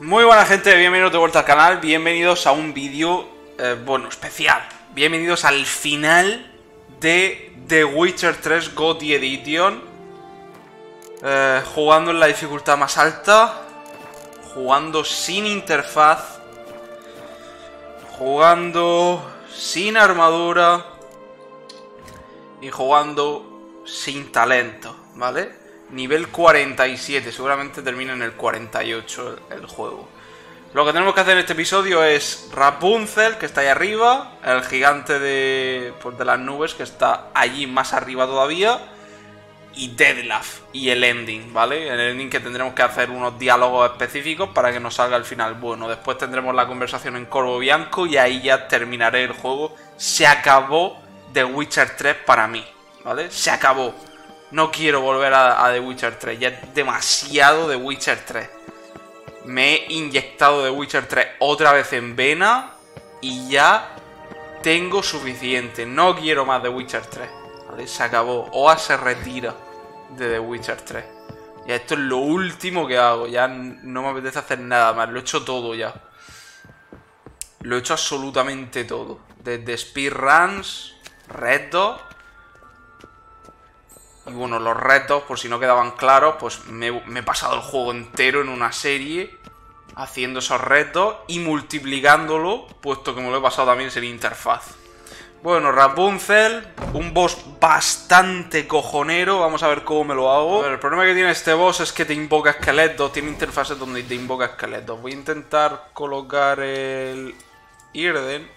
Muy buena gente, bienvenidos de vuelta al canal, bienvenidos a un vídeo, bueno, especial. Bienvenidos al final de The Witcher 3 GOTY Edition. Jugando en la dificultad más alta, jugando sin interfaz, jugando sin armadura y jugando sin talento, ¿vale? Nivel 47, seguramente termina en el 48 el juego. Lo que tenemos que hacer en este episodio es Rapunzel, que está ahí arriba, el gigante de las nubes, que está allí más arriba todavía, y Deadlaugh, y el ending, ¿vale? El ending que tendremos que hacer unos diálogos específicos para que nos salga al final bueno. Después tendremos la conversación en Corvo Bianco y ahí ya terminaré el juego. Se acabó The Witcher 3 para mí, ¿vale? Se acabó. No quiero volver a The Witcher 3, ya es demasiado The Witcher 3. Me he inyectado The Witcher 3 otra vez en vena y ya tengo suficiente. No quiero más The Witcher 3, ¿vale? Se acabó. OA se retira de The Witcher 3. Ya esto es lo último que hago, ya no me apetece hacer nada más, lo he hecho todo ya. Lo he hecho absolutamente todo. Desde speedruns, retos. Y bueno, los retos, por si no quedaban claros, pues me he pasado el juego entero en una serie haciendo esos retos y multiplicándolo, puesto que me lo he pasado también sin interfaz. Bueno, Rapunzel, un boss bastante cojonero, vamos a ver cómo me lo hago. A ver, el problema que tiene este boss es que te invoca esqueletos, tiene interfaces donde te invoca esqueletos. Voy a intentar colocar el Irden.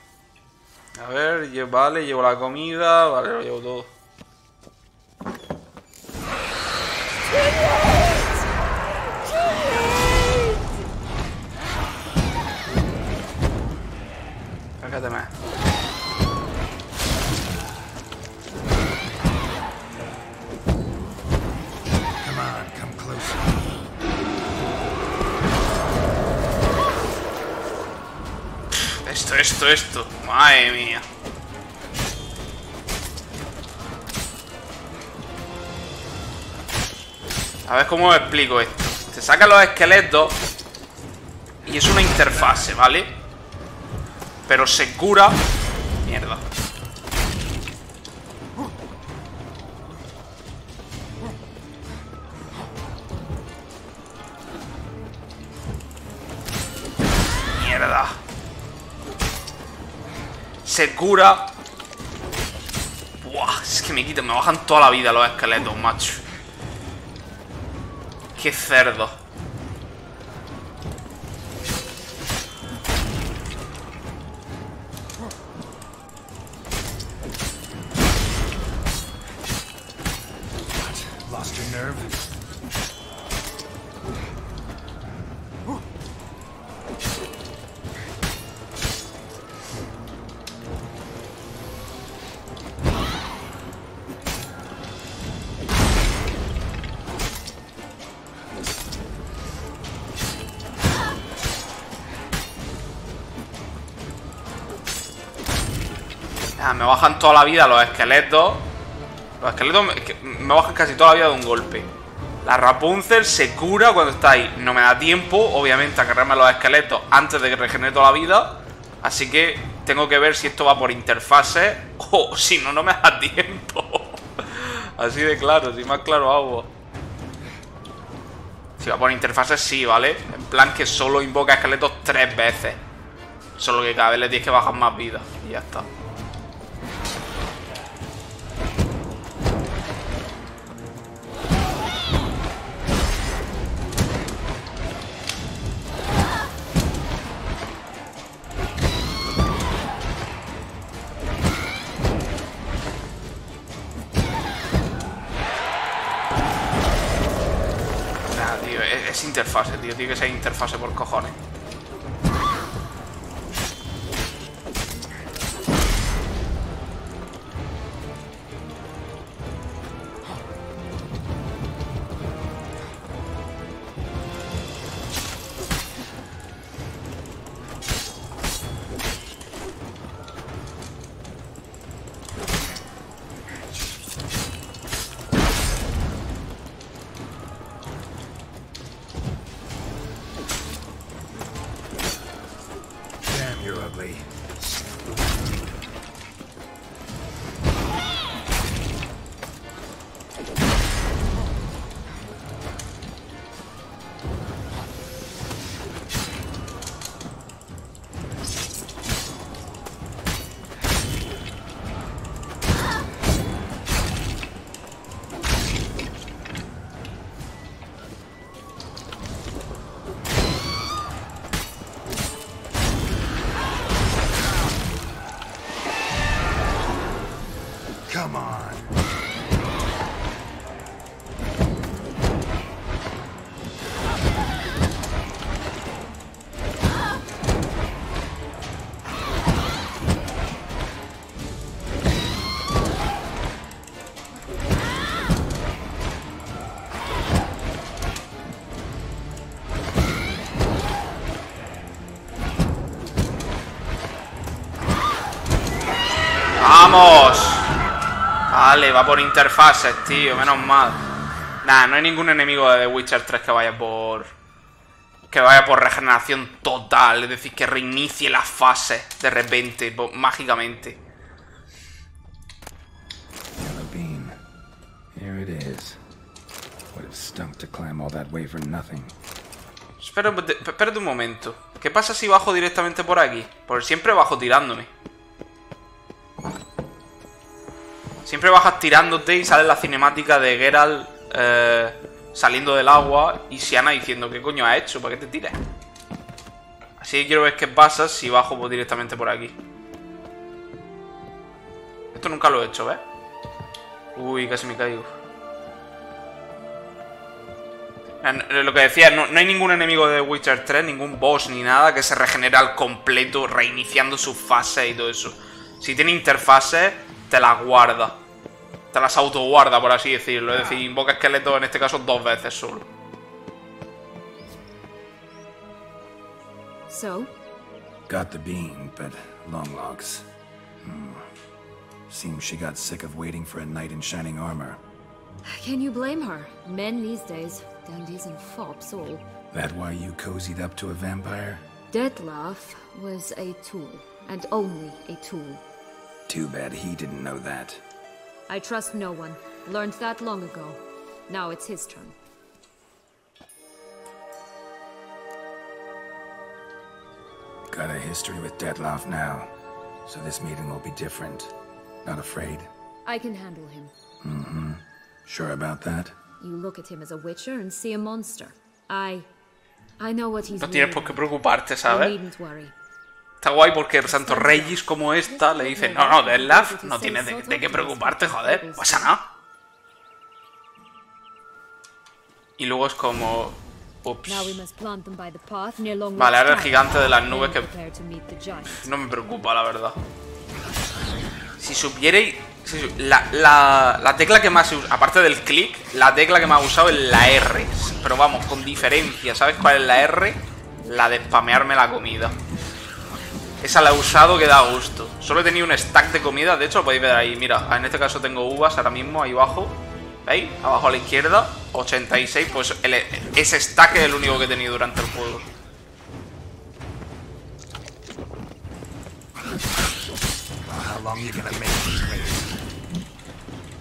A ver, vale, llevo la comida, vale, lo llevo todo. Cállate más. Esto. Madre mía. A ver cómo os explico esto. Te sacan los esqueletos y es una interfase, ¿vale? Pero se cura. Mierda. Mierda. Se cura. Buah, es que me bajan toda la vida los esqueletos, macho. ¡Qué cerdo! Lost your nerve? Me bajan toda la vida los esqueletos. Los esqueletos me bajan casi toda la vida de un golpe. La Rapunzel se cura cuando está ahí. No me da tiempo, obviamente, a cargarme los esqueletos antes de que regenere toda la vida. Así que tengo que ver si esto va por interfaces o si no, no me da tiempo. Así de claro, si más claro hago. Si va por interfaces, sí, ¿vale? En plan que solo invoca esqueletos 3 veces. Solo que cada vez le tienes que bajar más vida. Y ya está. Es interfase, tío. Tiene que ser interfase por cojones. way. Come on. ¡Vamos! Vale, va por interfaces, tío, menos mal. Nah, no hay ningún enemigo de The Witcher 3 que vaya por... regeneración total. Es decir, que reinicie las fases de repente, mágicamente. Espérate un momento. ¿Qué pasa si bajo directamente por aquí? Porque siempre bajo tirándome. Siempre bajas tirándote y sale la cinemática de Geralt saliendo del agua y Syanna diciendo ¿qué coño has hecho? ¿Para qué te tiras? Así que quiero ver qué pasa si bajo directamente por aquí. Esto nunca lo he hecho, ¿ves? Uy, casi me caigo. Lo que decía, no hay ningún enemigo de Witcher 3, ningún boss ni nada que se regenere al completo reiniciando sus fases y todo eso. Si tiene interfaces, te las guarda. Te las autoguarda, por así decirlo. Es decir, invoca esqueletos en este caso 2 veces solo. So? Got the bean, but long logs. Seems she got sick of waiting for a knight in shining armor. Can you blame her? Men these days, dandies and fops all. That why you cozied up to a vampire? Dettlaff was a tool, and only a tool. Too bad he didn't know that. I trust no one. Learned that long ago. Now it's his turn. Got a history with Dettlaff now, so this meeting will be different. Not afraid? I can handle him. Mm-hmm. Sure about that? You look at him as a witcher and see a monster. I know what he's No tienes por qué preocuparte, ¿sabes? You needn't worry. Está guay porque tanto Regis como esta le dicen no, Dettlaff, no tienes de qué preocuparte, joder, no pasa nada. Y luego es como... Ups. Vale, ahora el gigante de las nubes que... No me preocupa, la verdad. Si supierais... La tecla que más se usa, aparte del clic, la tecla que más he usado es la R. Pero vamos, con diferencia. ¿Sabes cuál es la R? La de spamearme la comida. Esa la he usado que da gusto. Solo he tenido un stack de comida. De hecho, lo podéis ver ahí. Mira, en este caso tengo uvas ahora mismo, ahí abajo. ¿Veis? Abajo a la izquierda. 86. Pues ese stack es el único que he tenido durante el juego.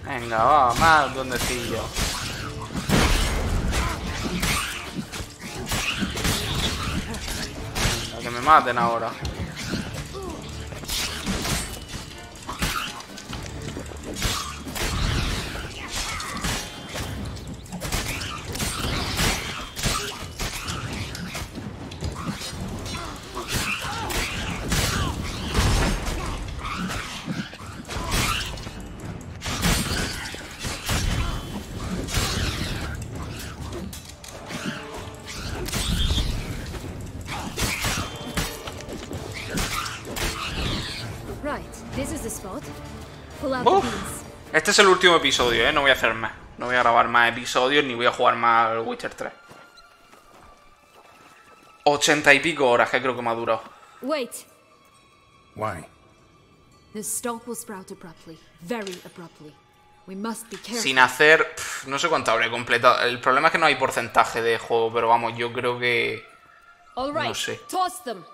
Venga, va, más duendecillo. Que me maten ahora. Este es el último episodio, no voy a hacer más. No voy a grabar más episodios ni voy a jugar más al Witcher 3. 80 y pico horas que creo que me ha durado. Wait. Why? The stalk will sprout abruptly, very abruptly. We must be careful. Sin hacer... no sé cuánto habré completado. El problema es que no hay porcentaje de juego, pero vamos, yo creo que... All right, no sé. toss them.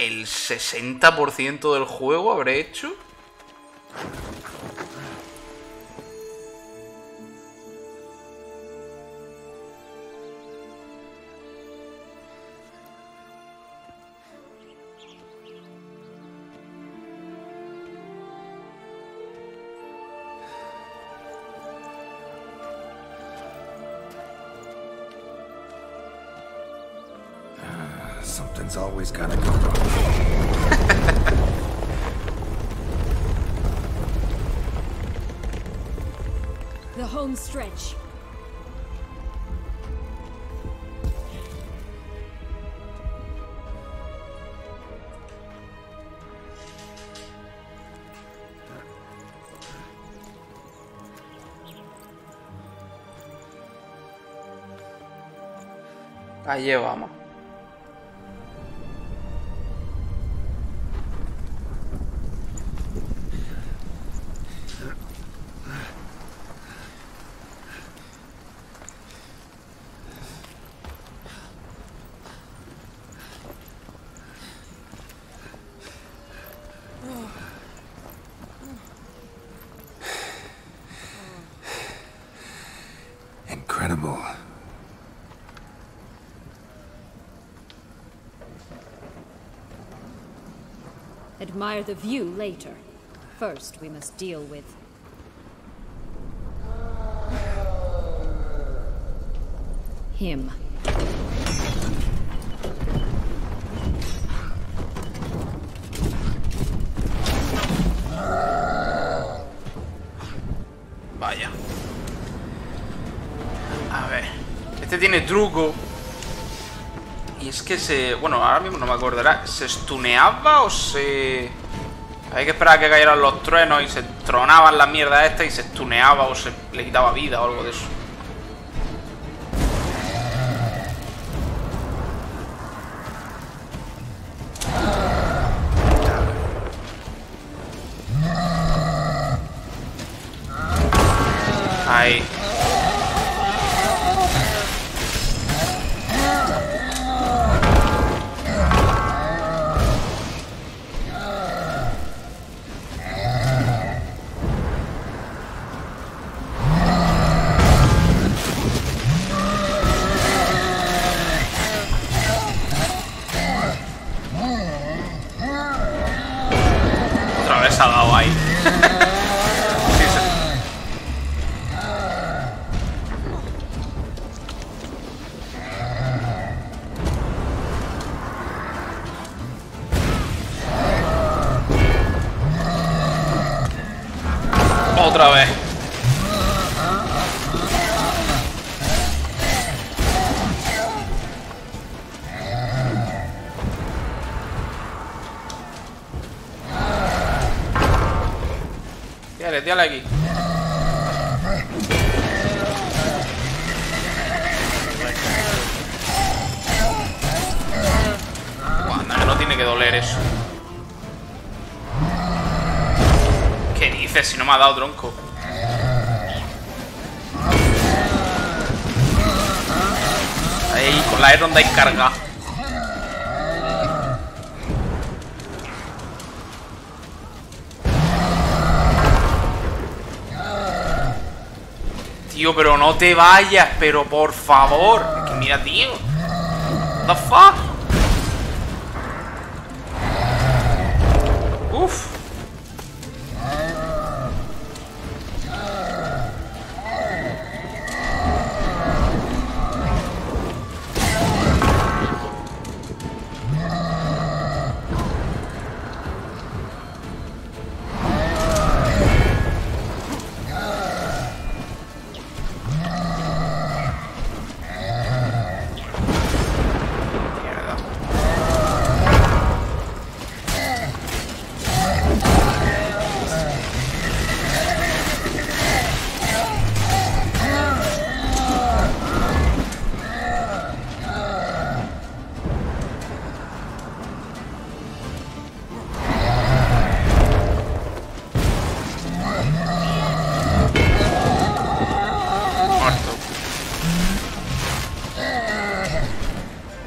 el 60% del juego habré hecho. Something's always gotta go wrong. The home stretch. Allí vamos. Incredible. Admire the view later. First, we must deal with him. Vaya. A ver. Este tiene truco. Y es que se... Bueno, ahora mismo no me acordará. ¿Se stuneaba o se...? Hay que esperar a que cayeran los truenos y se tronaban las mierdas estas y se stuneaba o se le quitaba vida o algo de eso. Ahí. Otra vez ha dado ahí. Sí, sí. Otra vez. Tírale aquí. Anda, que no tiene que doler eso. ¿Qué dices? Si no me ha dado tronco. Ahí, con la E-Ronda descarga. Tío, pero no te vayas, pero por favor. Es que mira, tío. What the fuck? Uf.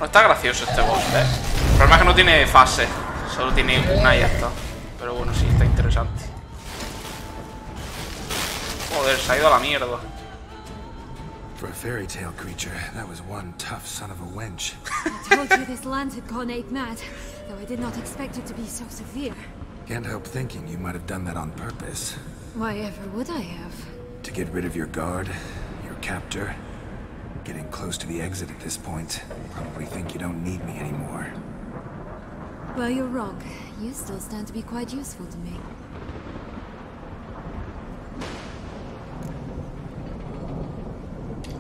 Está gracioso este boss, ¿eh? El problema es que no tiene fase. Solo tiene una y ya está. Pero bueno, sí, está interesante. Joder, se ha ido a la mierda. For a fairy tale creature, that was one tough son of a wench. I told you this land had gone ape mad, though I did not expect it to be so severe. Can't help thinking you might have done that on purpose. Why ever would I have? To get rid of your guard, your captor. Getting close to the exit at this point. Probably think you don't need me anymore. Well, you're wrong. You still stand to be quite useful to me.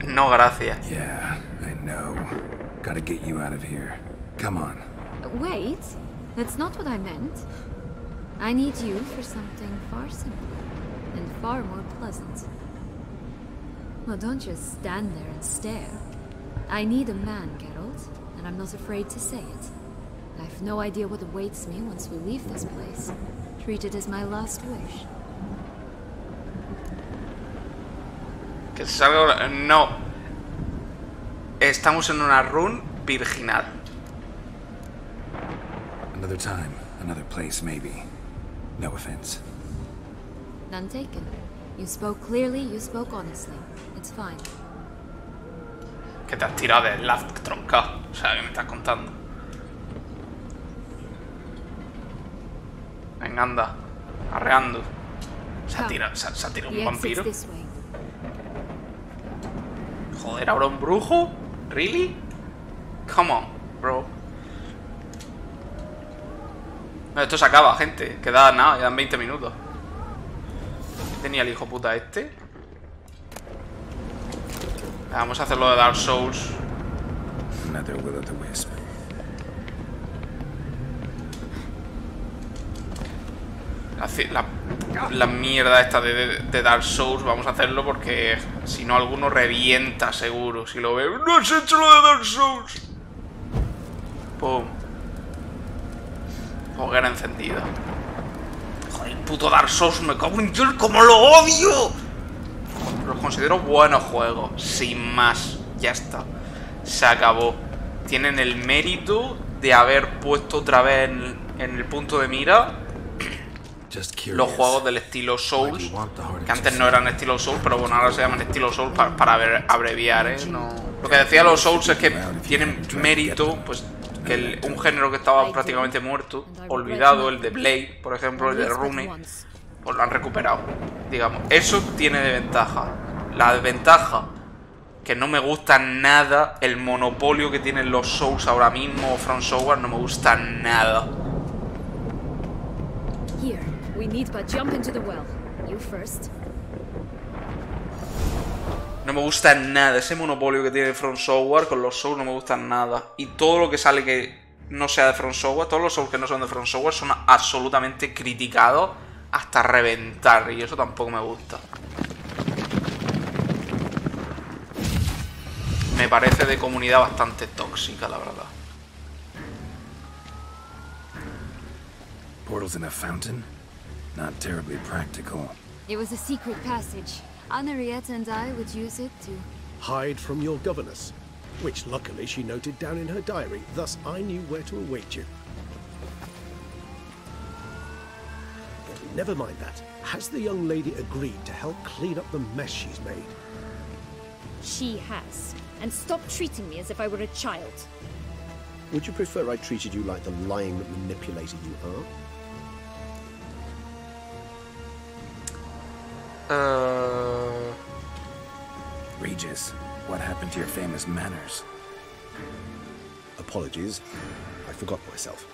No, gracias. Yeah, I know. Gotta get you out of here. Come on. Wait, that's not what I meant. I need you for something far simpler and far more pleasant. Well, don't just stand there and stare. I need a man, Geralt, and I'm not afraid to say it. I've no idea what awaits me once we leave this place. Treat it as my last wish. Que salga... No. Estamos en una run virginal. Another time, another place, maybe. No offense. None taken. You spoke clearly, you spoke honestly. It's fine. Que te has tirado de la tronca. O sea, ¿qué me estás contando? Venga, anda. Arreando. Se ha tirado un vampiro. Joder, ¿ahora un brujo? ¿Really? Come on, bro. No, esto se acaba, gente. Queda nada, quedan 20 minutos. ¿Qué tenía el hijo puta este? Vamos a hacerlo de Dark Souls. Another will of the wisp. La mierda esta de Dark Souls. Vamos a hacerlo porque si no alguno revienta seguro. Si lo veo, ¡no has hecho lo de Dark Souls! Pum. Hoguera encendida. Joder, el puto Dark Souls, me cago en Dios, ¡cómo lo odio! Los considero buenos juegos, sin más. Ya está. Se acabó. Tienen el mérito de haber puesto otra vez en el punto de mira los juegos del estilo Souls, que antes no eran estilo Souls, pero bueno, ahora se llaman estilo Souls para abreviar, ¿eh? No... Lo que decía los Souls es que tienen mérito, pues, que un género que estaba prácticamente muerto, olvidado, el de Blade, por ejemplo, el de Rune, pues lo han recuperado, digamos. Eso tiene de ventaja. La desventaja, que no me gusta nada el monopolio que tienen los Souls ahora mismo, o From Software, no me gusta nada. Here, we need but jump into the well. You first. No me gusta nada ese monopolio que tiene From Software con los Souls, no me gusta nada. Y todo lo que sale que no sea de From Software, todos los Souls que no son de From Software son absolutamente criticados hasta reventar, y eso tampoco me gusta. Me parece de comunidad bastante tóxica, la verdad. Portals in a fountain? Not terribly practical. It was a secret passage. Henriette and I would use it to hide from your governess, which luckily she noted down in her diary, thus I knew where to await you. Never mind that. Has the young lady agreed to help clean up the mess she's made? She has. And stop treating me as if I were a child. Would you prefer I treated you like the lying manipulator you are? Regis, what happened to your famous manners? Apologies. I forgot myself.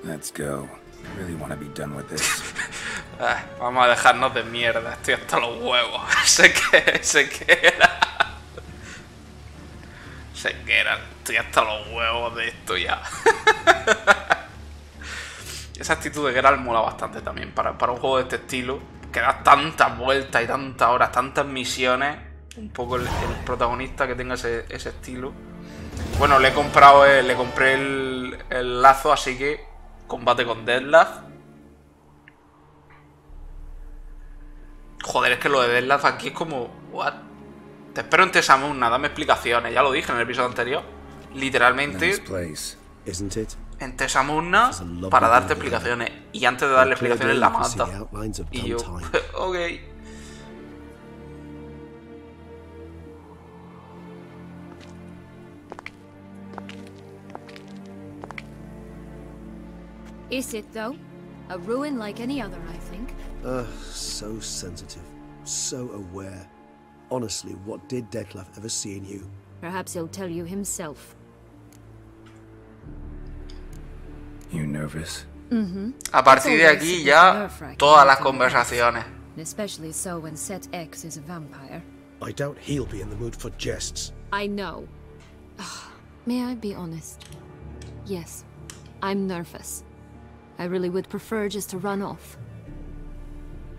Let's go. Really want to be done with this. Vamos a dejarnos de mierda. Estoy hasta los huevos. Se queda. Estoy hasta los huevos de esto ya. Esa actitud de Geralt mola bastante también para un juego de este estilo, que da tantas vueltas y tantas horas, tantas misiones. Un poco el protagonista que tenga ese estilo. Bueno, le compré el lazo, así que combate con Deadlaugh. Joder, es que lo de Deadlaugh aquí es como... ¿What? Te espero en Tesamunna, dame explicaciones. Ya lo dije en el episodio anterior. literalmente Nice place. Isn't it? en Tesamurna para darte explicaciones. Y antes de darle explicaciones la mata. Y yo, ok. Is it, though? A ruin like any other, I think. So sensitive, so aware. Honestly, what did Detlef ever see in you? Perhaps he'll tell you himself. You nervous? A partir de aquí ya todas las conversaciones. Especially so when Set X is a vampire. I doubt he'll be in the mood for jests. I know. May I be honest? Yes, I'm nervous. I really would prefer just to run off.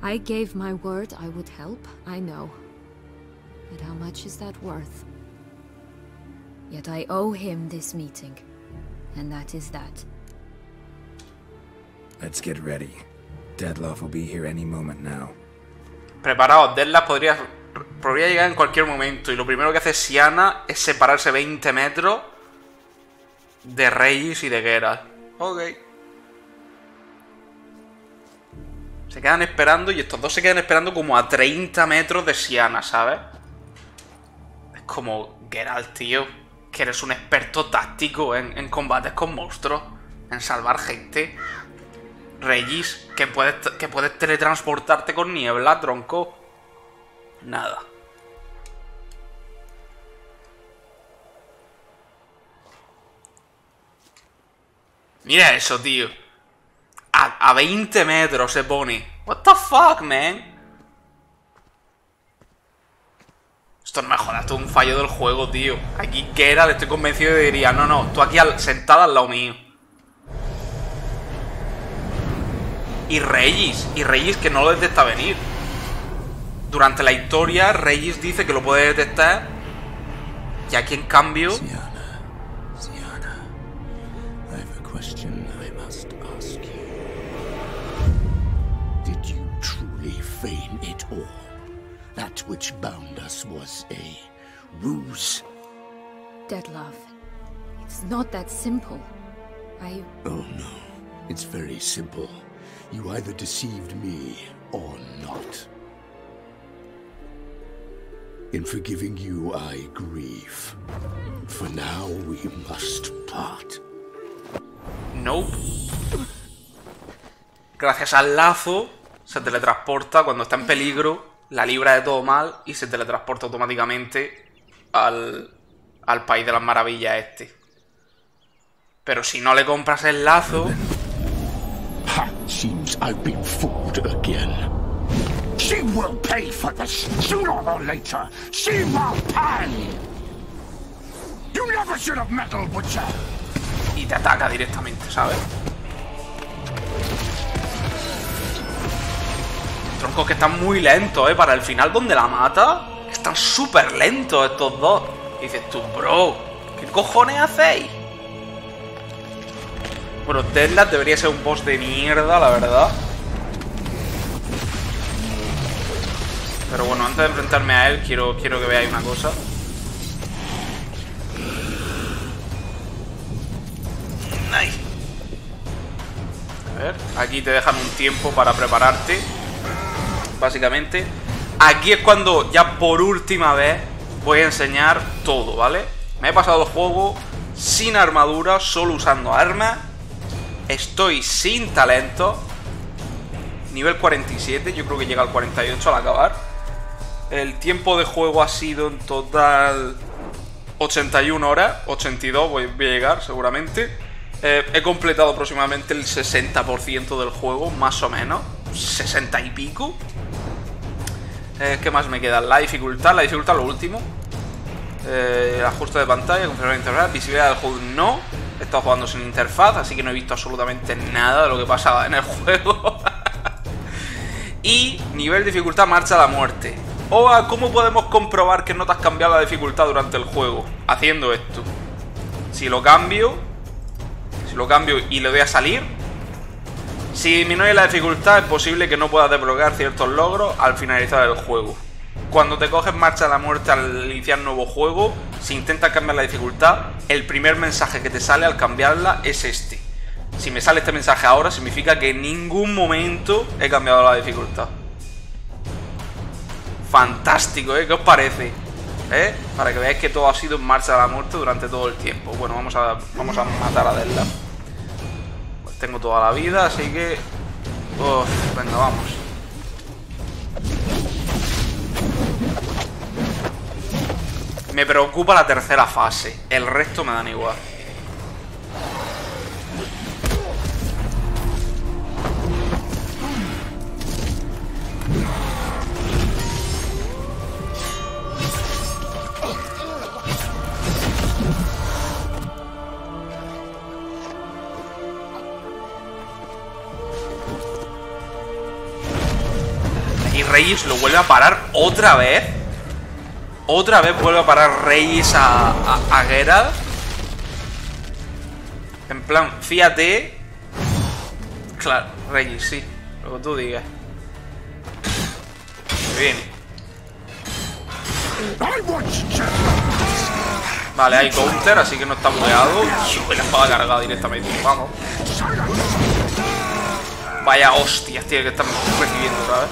I gave my word I would help, I know. But how much is that worth? Yet I owe him this meeting. And that is that. Let's get ready. Detlef will be here any moment now. Preparaos, Detlef podría llegar en cualquier momento. Y lo primero que hace Siana es separarse 20 metros de Regis y de Geralt. Ok. Se quedan esperando y estos dos se quedan esperando como a 30 metros de Siana, ¿sabes? Es como, Geralt, tío, que eres un experto táctico en combates con monstruos, en salvar gente. Regis, que puedes teletransportarte con niebla, tronco. Nada. Mira eso, tío. A 20 metros se pone. What the fuck, man. Esto no me jodas, esto es un fallo del juego, tío. Aquí Geralt, estoy convencido de diría, no, tú aquí sentada al lado mío. Y Regis que no lo detecta venir. Durante la historia, Regis dice que lo puede detectar. Y aquí en cambio... Siana, I have a question I must ask you. Did you truly feign it all? That which bound us was a ruse? Detlef, it's not that simple. Oh no, it's very simple. You either deceived me or not. In forgiving you, I grieve. For now, we must part. Nope. Gracias al lazo, se teletransporta cuando está en peligro, la libra de todo mal y se teletransporta automáticamente al país de las maravillas este. Pero si no le compras el lazo... Ha! Seems I've been fooled again. She will pay for this, sooner or later. She will pay. You never should have meddled with her. Y te ataca directamente, ¿sabes? Troncos que están muy lentos, para el final donde la mata. Están súper lentos estos dos. Y dices tú, bro, ¿qué cojones hacéis? Bueno, Detlef debería ser un boss de mierda, la verdad. Pero bueno, antes de enfrentarme a él, quiero que veáis una cosa. Ay. A ver, aquí te dejan un tiempo para prepararte. Básicamente. Aquí es cuando ya por última vez voy a enseñar todo, ¿vale? Me he pasado el juego sin armadura, solo usando armas. Estoy sin talento. Nivel 47, yo creo que llega al 48 al acabar. El tiempo de juego ha sido en total 81 horas, 82 voy a llegar seguramente. He completado aproximadamente el 60% del juego, más o menos, 60 y pico. ¿Qué más me queda? La dificultad lo último. Ajuste de pantalla, configurar interfaz, visibilidad del juego no. He estado jugando sin interfaz, así que no he visto absolutamente nada de lo que pasaba en el juego. Y nivel dificultad, marcha a la muerte. Oa, ¿cómo podemos comprobar que no te has cambiado la dificultad durante el juego? Haciendo esto. Si lo cambio y le doy a salir, si disminuye la dificultad es posible que no puedas desbloquear ciertos logros al finalizar el juego. Cuando te coges marcha de la muerte al iniciar nuevo juego, si intentas cambiar la dificultad, el primer mensaje que te sale al cambiarla es este. Si me sale este mensaje ahora, significa que en ningún momento he cambiado la dificultad. Fantástico, ¿eh? ¿Qué os parece? Para que veáis que todo ha sido en marcha de la muerte durante todo el tiempo. Bueno, vamos a matar a Della. Pues tengo toda la vida, así que... Uf, venga, vamos. Me preocupa la tercera fase. El resto me dan igual. Y Reyes lo vuelve a parar otra vez. Otra vez vuelve a parar Reyes a Geralt. En plan, fíjate. Claro, Reyes, sí. Lo que tú digas. Bien. Vale, hay counter, así que no está bugueado. Sube la espada cargada directamente. Vamos. Vaya hostias, tío, que están recibiendo, ¿sabes?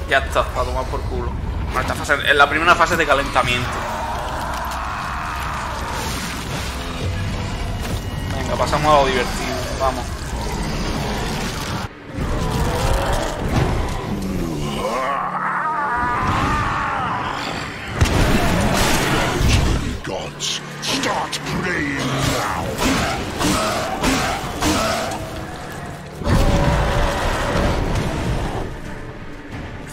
Ya está, a tomar por culo. Bueno, esta fase, en la primera fase de calentamiento. Venga, pasamos a lo divertido. Vamos. Gods, start praying now.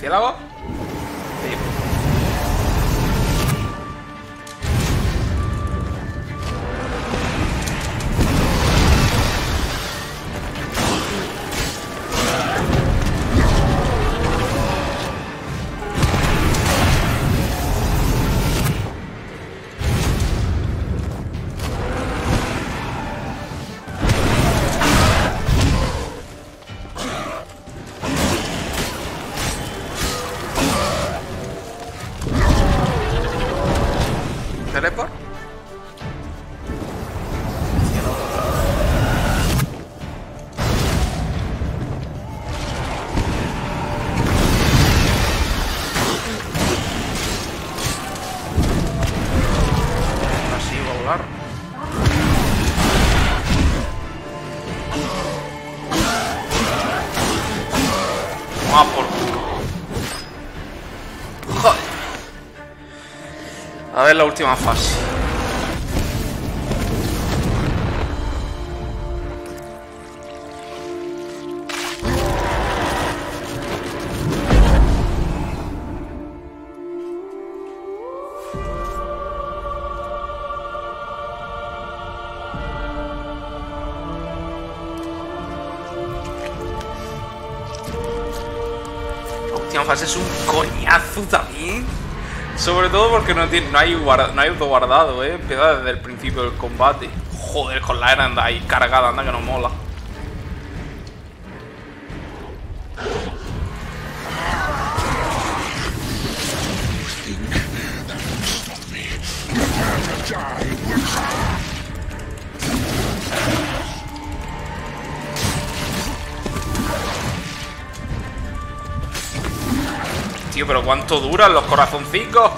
¿Murciélago? Sí. ¿Teleport? Así va a volar. Vamos por culo. Joder. A ver la última fase. La última fase es un coñazo también. Sobre todo porque no hay autoguardado, empieza desde el principio del combate. Joder, con la era anda ahí cargada, anda que no mola. Tío, pero ¿cuánto duran los corazoncicos?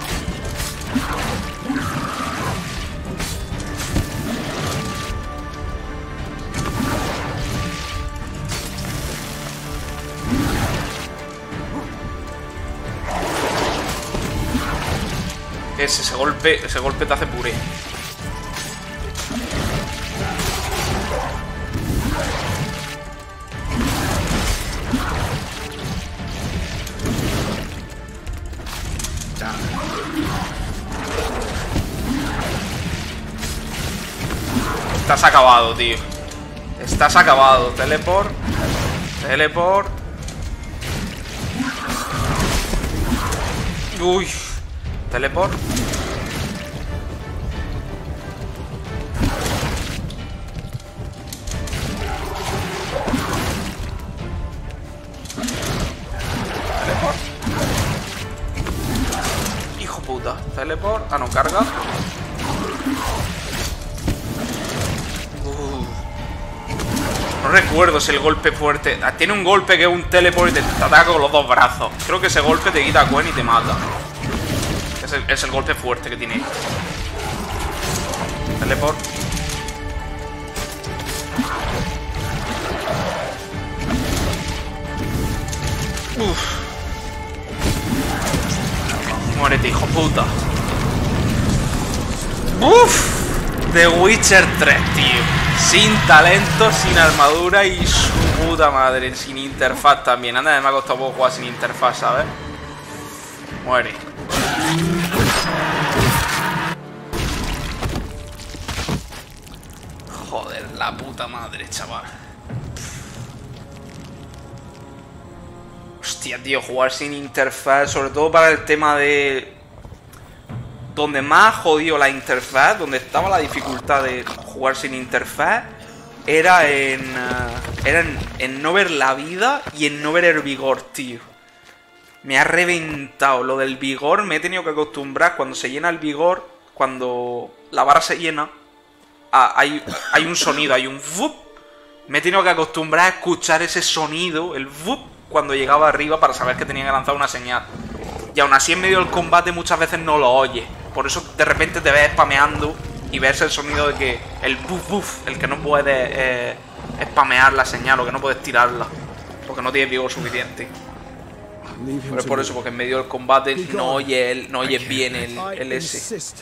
Ese golpe te hace puré. Estás acabado, tío. Estás acabado. Teleport. Teleport. Uy. Teleport. teleport. Ah, no, carga. No recuerdo si el golpe fuerte... Tiene un golpe que es un teleport y te ataca con los dos brazos. Creo que ese golpe te quita a Gwen y te mata. Es el golpe fuerte que tiene. Teleport. Uff. Muérete, hijo puta. Uff. The Witcher 3, tío. Sin talento, sin armadura y su puta madre. Sin interfaz también. Anda, me ha costado poco jugar sin interfaz, ¿sabes? Muere. Joder, la puta madre, chaval. Hostia, tío, jugar sin interfaz, sobre todo para el tema de... Donde más jodido la interfaz, donde estaba la dificultad de jugar sin interfaz, era en no ver la vida y en no ver el vigor, tío. Me ha reventado. Lo del vigor me he tenido que acostumbrar. Cuando se llena el vigor, cuando la barra se llena, hay un sonido, hay un vup. Me he tenido que acostumbrar a escuchar ese sonido, el vup, cuando llegaba arriba para saber que tenía que lanzar una señal. Y aún así en medio del combate muchas veces no lo oyes. Por eso de repente te ves spameando y ves el sonido de que el buff buff, el que no puedes spamear la señal o que no puedes tirarla. Porque no tienes vigor suficiente. Pero es por eso, porque en medio del combate no oyes bien el S.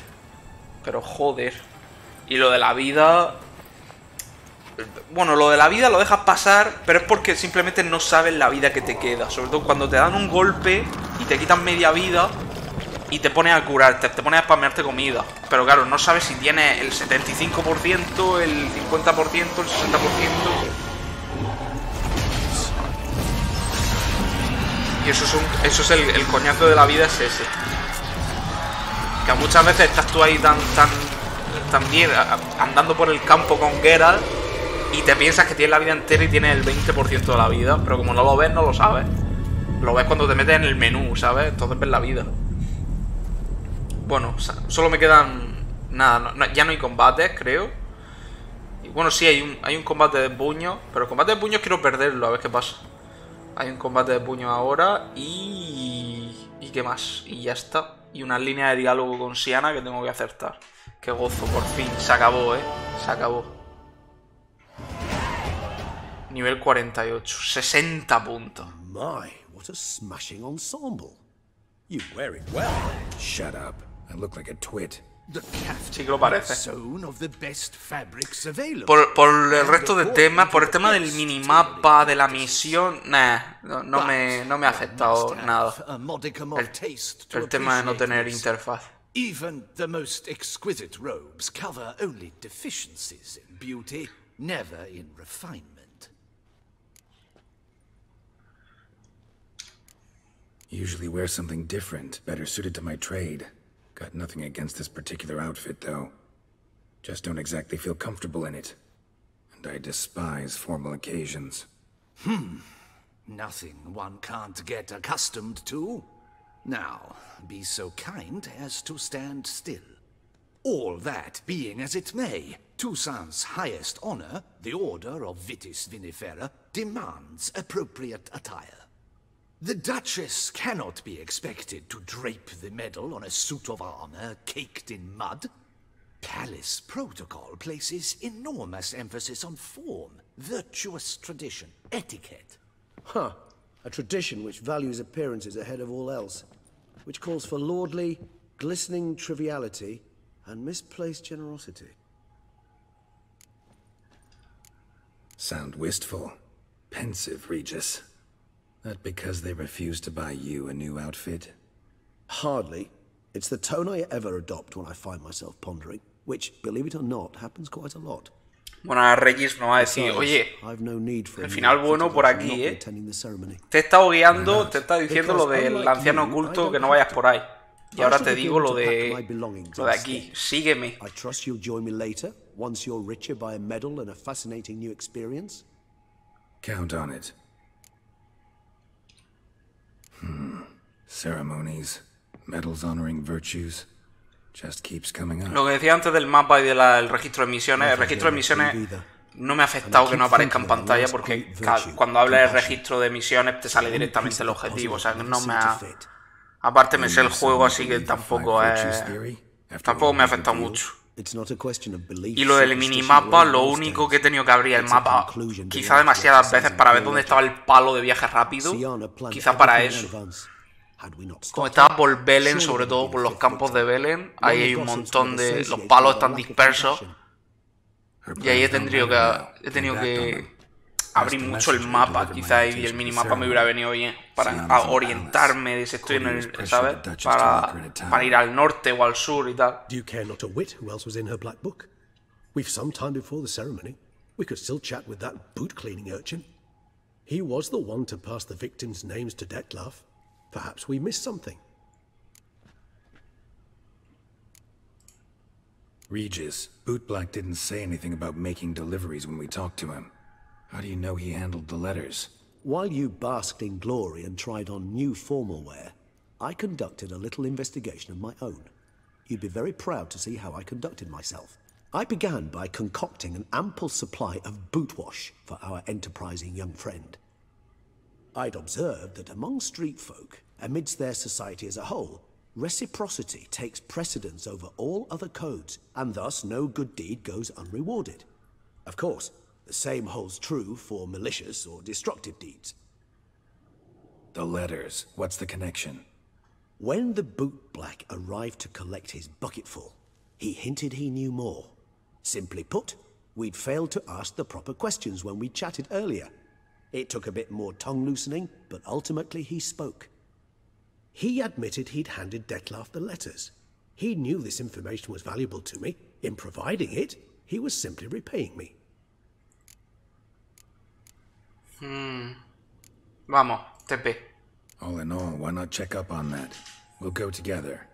Pero joder. Y lo de la vida... Bueno, lo de la vida lo dejas pasar, pero es porque simplemente no sabes la vida que te queda. Sobre todo cuando te dan un golpe y te quitan media vida y te pones a curarte, te pones a spamearte comida. Pero claro, no sabes si tienes el 75%, el 50%, el 60%. Y eso es el coñazo de la vida, es ese. Que muchas veces estás tú ahí tan bien andando por el campo con Geralt y te piensas que tienes la vida entera y tienes el 20% de la vida. Pero como no lo ves, no lo sabes. Lo ves cuando te metes en el menú, ¿sabes? Entonces ves la vida. Bueno, solo me quedan... Nada, ya no hay combates, creo. Y bueno, sí, hay un combate de puño. Pero el combate de puños quiero perderlo, a ver qué pasa. Hay un combate de puño ahora y... ¿Y qué más? Y ya está. Y una línea de diálogo con Siana que tengo que acertar. Qué gozo, por fin. Se acabó, Se acabó. Nivel 48. 60 puntos. My, what a smashing ensemble. You wear it well. Shut up. I look like a twit. Sí que lo parece. Of the best fabrics available. Por el resto de temas, por el tema del minimapa, de la misión, no me ha afectado nada. El tema de no tener interfaz. Even the most exquisite robes cover only deficiencies in beauty, never in refinement. Usually wear something different, better suited to my trade. Got nothing against this particular outfit, though. Just don't exactly feel comfortable in it. And I despise formal occasions. Nothing one can't get accustomed to. Now, be so kind as to stand still. All that being as it may, Toussaint's highest honor, the Order of Vitis Vinifera, demands appropriate attire. The Duchess cannot be expected to drape the medal on a suit of armor caked in mud. Palace protocol places enormous emphasis on form, virtuous tradition, etiquette. Huh. A tradition which values appearances ahead of all else. Which calls for lordly, glistening triviality and misplaced generosity. Sound wistful. Pensive, Regis. That because they refuse to buy you a new outfit? Hardly. It's the tone I ever adopt when I find myself pondering, which, believe it or not, happens quite a lot. Bueno, a Regis no va a decir, oye, el final bueno por aquí, Te he estado guiando, te he estado diciendo lo del anciano oculto, que no vayas por ahí. Y ahora te digo lo de aquí, sígueme. I trust you'll join me later, once you're richer by a medal and a fascinating new experience. Count on it. Ceremonies, medals honoring virtues. Just keeps coming up. Lo que decía antes del mapa y del registro de misiones, el registro de misiones no me ha afectado que no aparezca en pantalla porque cuando hablas del registro de misiones te sale directamente el objetivo, o sea que no me ha... Aparte me sé el juego, así que tampoco me ha afectado mucho. Y lo del minimapa, lo único que he tenido que abrir el mapa quizá demasiadas veces para ver dónde estaba el palo de viaje rápido, quizá para eso. Como estaba por Belén, sobre todo por los campos de Belén, ahí hay un montón de... los palos están dispersos. Y ahí he tenido que abrir mucho el mapa. Quizá y el minimapa me hubiera venido bien para orientarme de si estoy en el, ¿sabes? Para ir al norte o al sur y tal. Do you care not a whit who else was in her black book? We've some time before the ceremony. We could still chat with that boot-cleaning urchin. He was the one to pass the victims' names to Detlef. Perhaps we missed something. Regis, Bootblack didn't say anything about making deliveries when we talked to him. How do you know he handled the letters? While you basked in glory and tried on new formal wear, I conducted a little investigation of my own. You'd be very proud to see how I conducted myself. I began by concocting an ample supply of boot wash for our enterprising young friend. I'd observed that among street folk, amidst their society as a whole, reciprocity takes precedence over all other codes, and thus no good deed goes unrewarded. Of course, the same holds true for malicious or destructive deeds. The letters, what's the connection? When the bootblack arrived to collect his bucketful, he hinted he knew more. Simply put, we'd failed to ask the proper questions when we chatted earlier. It took a bit more tongue-loosening, but ultimately he spoke. He admitted he'd handed Detlef the letters. He knew this information was valuable to me. In providing it, he was simply repaying me. Vamos, TP. All in all, why not check up on that? We'll go together,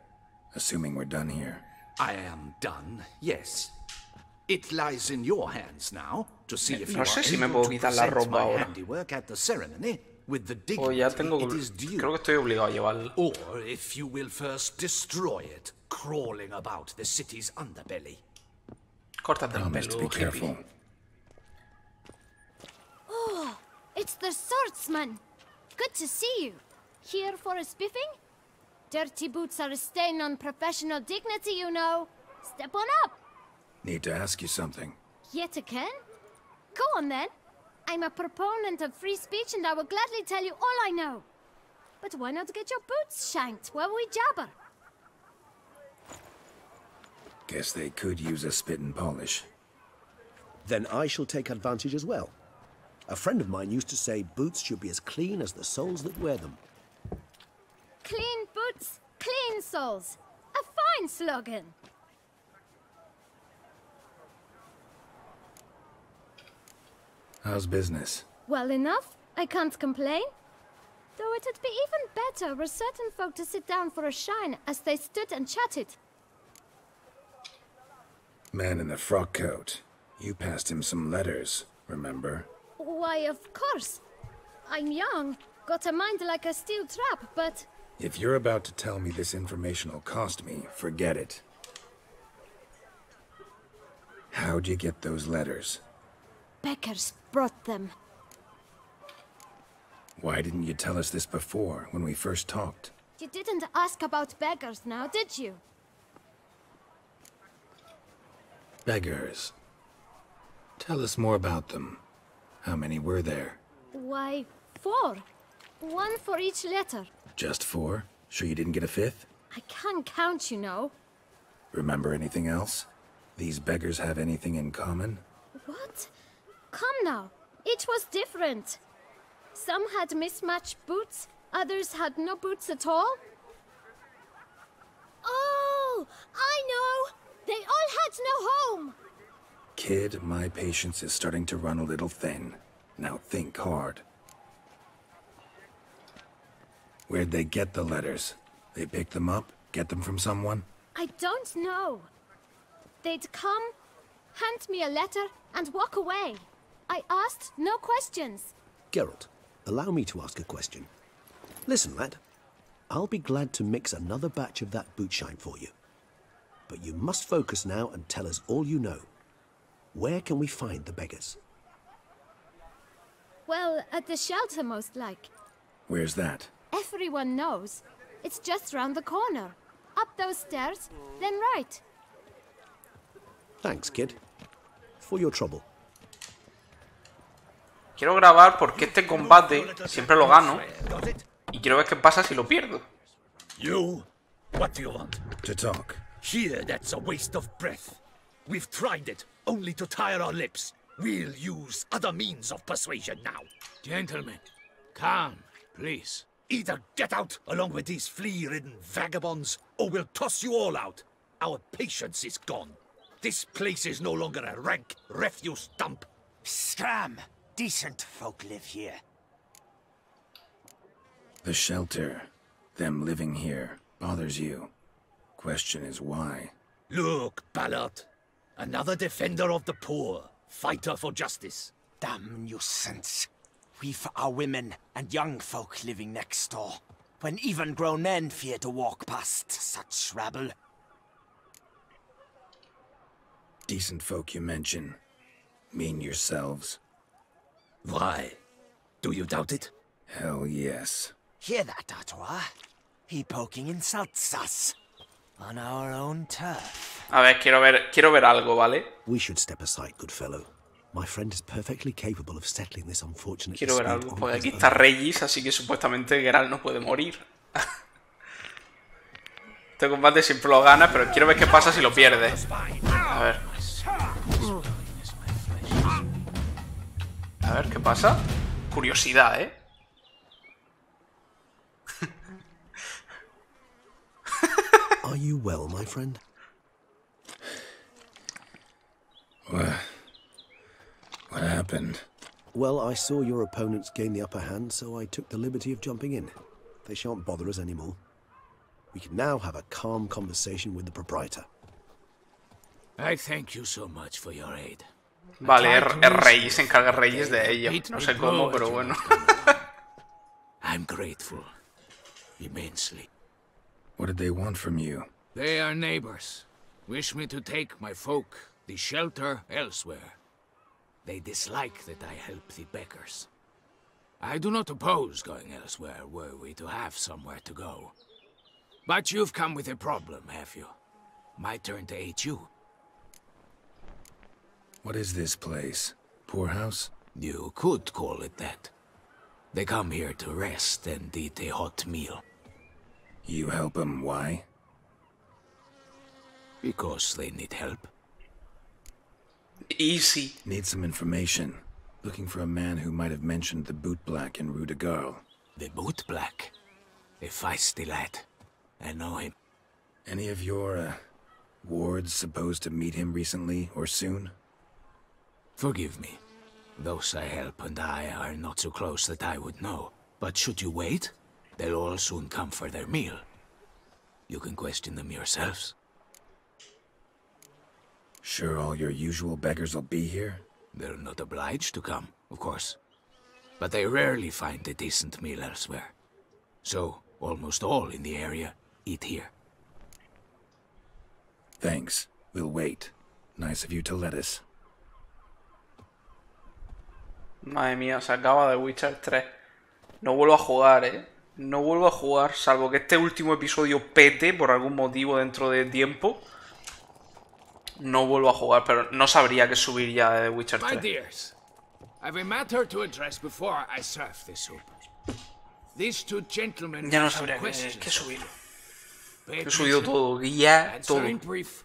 assuming we're done here. I am done, yes. It lies in your hands now to see if you No sé are si me able puedo to quitar la present ropa my ahora. handiwork at the ceremony with the O ya dignity tengo it is due. creo que estoy obligado a llevarlo. Or if you will first destroy it, crawling about the city's underbelly. Córtate el Promise to pelo, be hippie. careful. Oh, it's the swordsman. Good to see you. Here for a spiffing? Dirty boots are a stain on professional dignity, you know. Step on up. Need to ask you something. Yet again? Go on then. I'm a proponent of free speech and I will gladly tell you all I know. But why not get your boots shanked while we jabber? Guess they could use a spit and polish. Then I shall take advantage as well. A friend of mine used to say boots should be as clean as the soles that wear them. Clean boots, clean soles. A fine slogan. How's business? Well enough. I can't complain. Though it'd be even better were certain folk to sit down for a shine as they stood and chatted. Man in the frock coat. You passed him some letters, remember? Why, of course. I'm young, got a mind like a steel trap, but... If you're about to tell me this information will cost me, forget it. How'd you get those letters? Beggars brought them. Why didn't you tell us this before, when we first talked? You didn't ask about beggars now, did you? Beggars. Tell us more about them. How many were there? Why, 4. 1 for each letter. Just 4? Sure you didn't get a 5th? I can't count, you know. Remember anything else? These beggars have anything in common? What? Come now. Each was different. Some had mismatched boots, others had no boots at all. Oh, I know! They all had no home! Kid, my patience is starting to run a little thin. Now think hard. Where'd they get the letters? They pick them up? Get them from someone? I don't know. They'd come, hand me a letter, and walk away. I asked no questions. Geralt, allow me to ask a question. Listen, lad. I'll be glad to mix another batch of that boot shine for you. But you must focus now and tell us all you know. Where can we find the beggars? Well, at the shelter, most like. Where's that? Everyone knows. It's just round the corner. Up those stairs, then right. Thanks, kid. For your trouble. Quiero grabar porque este combate siempre lo gano. Y quiero ver qué pasa si lo pierdo. You? What do you want? To talk. Here, that's a waste of breath. We've tried it, only to tire our lips. We'll use other means of persuasion now. Gentlemen, calm, please. Either get out along with these flea-ridden vagabonds, or we'll toss you all out. Our patience is gone. This place is no longer a rank refuse dump. Scram! Decent folk live here. The shelter, them living here, bothers you. Question is why. Look, Ballard. Another defender of the poor. Fighter for justice. Damn nuisance. We've our women and young folk living next door, when even grown men fear to walk past such rabble. Decent folk you mention. Mean yourselves. Why? Do you doubt it? Hell yes. Hear that, Artois? He poking insults us. On our own turf. A ver, quiero ver algo, ¿vale? We should step aside, good fellow. My friend is perfectly capable of settling this unfortunate Quiero ver dispute algo, on porque his aquí own. está Regis, así que supuestamente Geralt no puede morir. Este combate siempre lo gana, pero quiero ver qué pasa si lo pierde. A ver. A ver, ¿qué pasa? Curiosidad, ¿eh? Are you well, my friend? What happened? Well, I saw your opponents gain the upper hand, so I took the liberty of jumping in. They shan't bother us anymore. We can now have a calm conversation with the proprietor. I thank you so much for your aid. Vale, Reyes se encarga Reyes de ello. No sé cómo, pero bueno. I'm grateful. Immensely. What did they want from you? They are neighbors. Wish me to take my folk, the shelter, elsewhere. They dislike that I help the beggars. I do not oppose going elsewhere, were we to have somewhere to go. But you've come with a problem, have you? My turn to aid you. What is this place? Poorhouse? You could call it that. They come here to rest and eat a hot meal. You help them, why? Because they need help. Easy. Need some information. Looking for a man who might have mentioned the boot black in Rue de Garl. The boot black. A feisty lad. I know him. Any of your, wards supposed to meet him recently or soon? Forgive me. Those I help and I are not so close that I would know. But should you wait, they'll all soon come for their meal. You can question them yourselves. Sure all your usual beggars will be here? They're not obliged to come, of course. But they rarely find a decent meal elsewhere. So, almost all in the area eat here. Thanks. We'll wait. Nice of you to let us. Madre mía, se acaba de Witcher 3. No vuelvo a jugar, No vuelvo a jugar, salvo que este último episodio pete por algún motivo dentro de tiempo. No vuelvo a jugar, pero no sabría qué subir ya de Witcher 3. My dears, I've a matter to address before I serve the soup. These two gentlemen Ya no have some sabría questions. qué subir. Pay He subido attention. todo, ya Answer todo. in brief,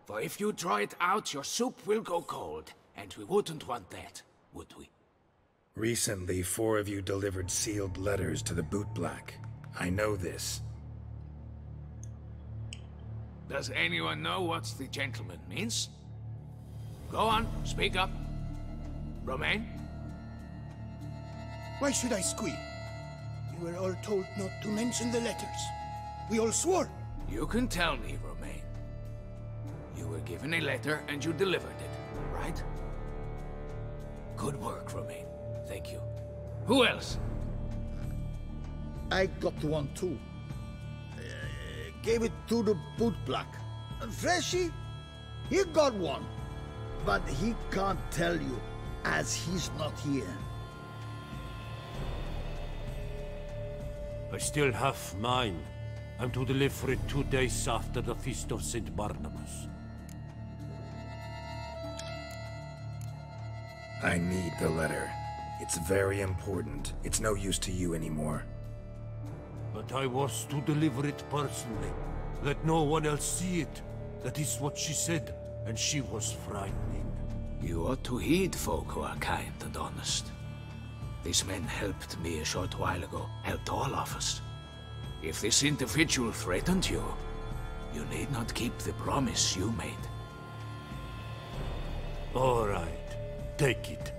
for if you draw it out, your soup will go cold, and we wouldn't want that, would we? Recently, 4 of you delivered sealed letters to the boot black. I know this. Does anyone know what the gentleman means? Go on, speak up. Romain? Why should I squeal? We were all told not to mention the letters. We all swore. You can tell me, Romain. You were given a letter and you delivered it, right? Good work, Romain. Thank you. Who else? I got one too. Gave it to the boot black. Freshie? He got one. But he can't tell you, as he's not here. I still have mine. I'm to deliver it 2 days after the Feast of St. Barnabas. I need the letter. It's very important. It's no use to you anymore. But I was to deliver it personally. Let no one else see it. That is what she said, and she was frightening. You ought to heed folk who are kind and honest. These men helped me a short while ago, helped all of us. If this individual threatened you, you need not keep the promise you made. All right, take it.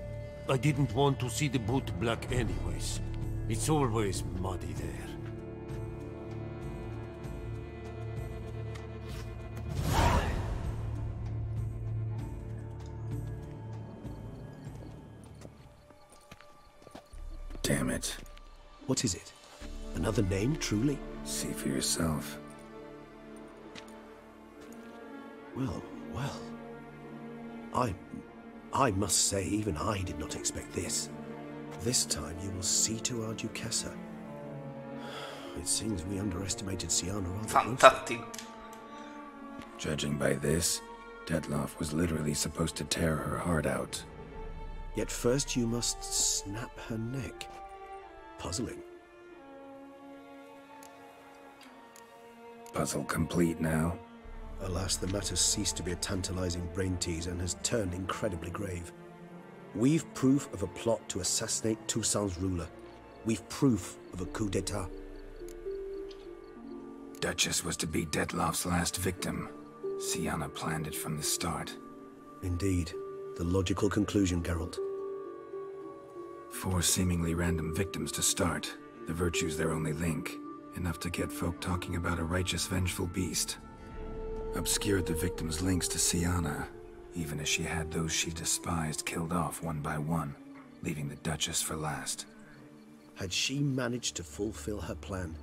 I didn't want to see the boot black anyways. It's always muddy there. Damn it. What is it? Another name, truly? See for yourself. Well, well. I must say, even I did not expect this. This time you will see to our Duchessa. It seems we underestimated Siana rather Fantastic. Judging by this, Detloff was literally supposed to tear her heart out. Yet first you must snap her neck. Puzzling. Puzzle complete now. Alas, the matter ceased to be a tantalizing brain teaser and has turned incredibly grave. We've proof of a plot to assassinate Toussaint's ruler. We've proof of a coup d'etat. Duchess was to be Detloff's last victim. Siana planned it from the start. Indeed. The logical conclusion, Geralt. 4 seemingly random victims to start. The virtue's their only link. Enough to get folk talking about a righteous, vengeful beast. Obscured the victims' links to Siana, even as she had those she despised killed off one by one, leaving the Duchess for last. Had she managed to fulfill her plan,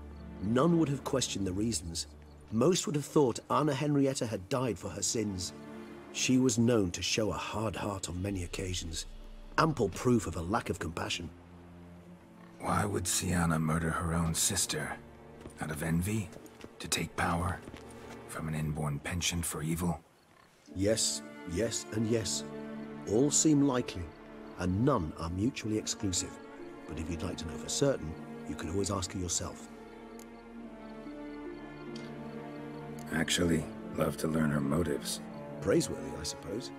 none would have questioned the reasons. Most would have thought Anna Henrietta had died for her sins. She was known to show a hard heart on many occasions. Ample proof of a lack of compassion. Why would Siana murder her own sister? Out of envy? To take power? From an inborn penchant for evil? Yes, yes, and yes. All seem likely, and none are mutually exclusive. But if you'd like to know for certain, you can always ask her yourself. Actually, love to learn her motives. Praiseworthy, I suppose.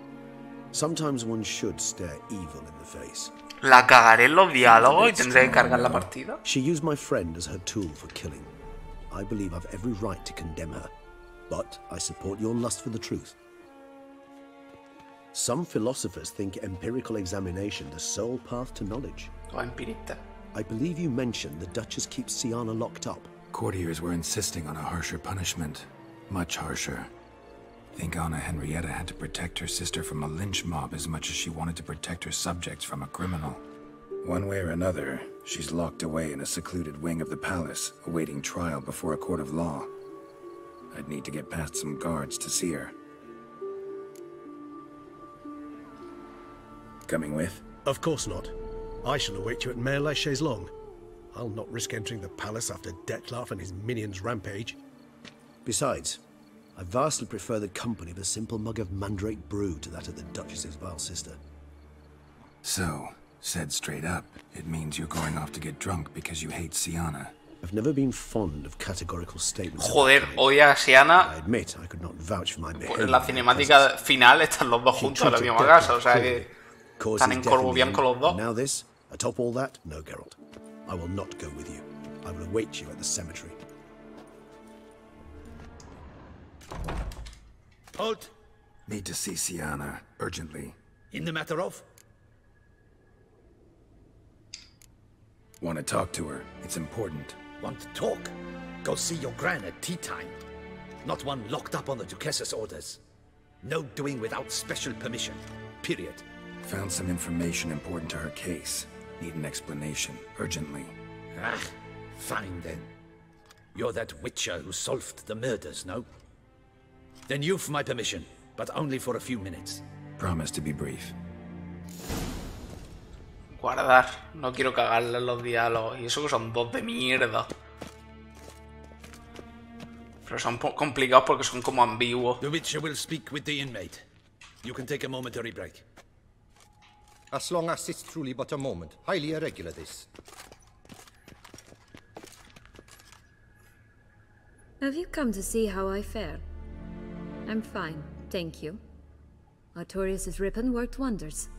Sometimes one should stare evil in the face. La cagaré en los diálogos y tendré que cargar la partida. She used my friend as her tool for killing. I believe I've every right to condemn her. But I support your lust for the truth. Some philosophers think empirical examination the sole path to knowledge. O empirista. I believe you mentioned the Duchess keeps Siana locked up. Courtiers were insisting on a harsher punishment. Much harsher. Think Anna Henrietta had to protect her sister from a lynch mob as much as she wanted to protect her subjects from a criminal. One way or another, she's locked away in a secluded wing of the palace, awaiting trial before a court of law. I'd need to get past some guards to see her. Coming with? Of course not. I shall await you at Mare la Chaise-Longue. I'll not risk entering the palace after Detloff and his minions rampage. Besides, I vastly prefer the company of a simple mug of mandrake brew to that of the Duchess's vile sister. So, said straight up, it means you're going off to get drunk because you hate Siana. I've never been fond of categorical statements. Joder, odia a Siana. I admit I could not vouch for my behavior. En la cinemática final están los dos juntos en la misma casa, o sea que están en Corvo Bianco los dos. Now this, atop all that, no, Geralt. I will not go with you. I will await you at the cemetery. Halt! Need to see Siana, urgently. In the matter of? Want to talk to her. It's important. Want to talk? Go see your gran at tea time. Not one locked up on the Duchess's orders. No doing without special permission. Period. Found some information important to her case. Need an explanation, urgently. Ah, fine then. You're that witcher who solved the murders, no? Then you've my permission, but only for a few minutes. Promise to be brief. Guardar. No quiero cagarle los diálogos. Y eso que son dos de mierda. Pero son complicados porque son como ambiguos. The Witcher will speak with the inmate. You can take a momentary break. As long as it's truly but a moment. Highly irregular, this. Have you come to see how I fare? I'm fine, thank you. Artorius' ribbon worked wonders.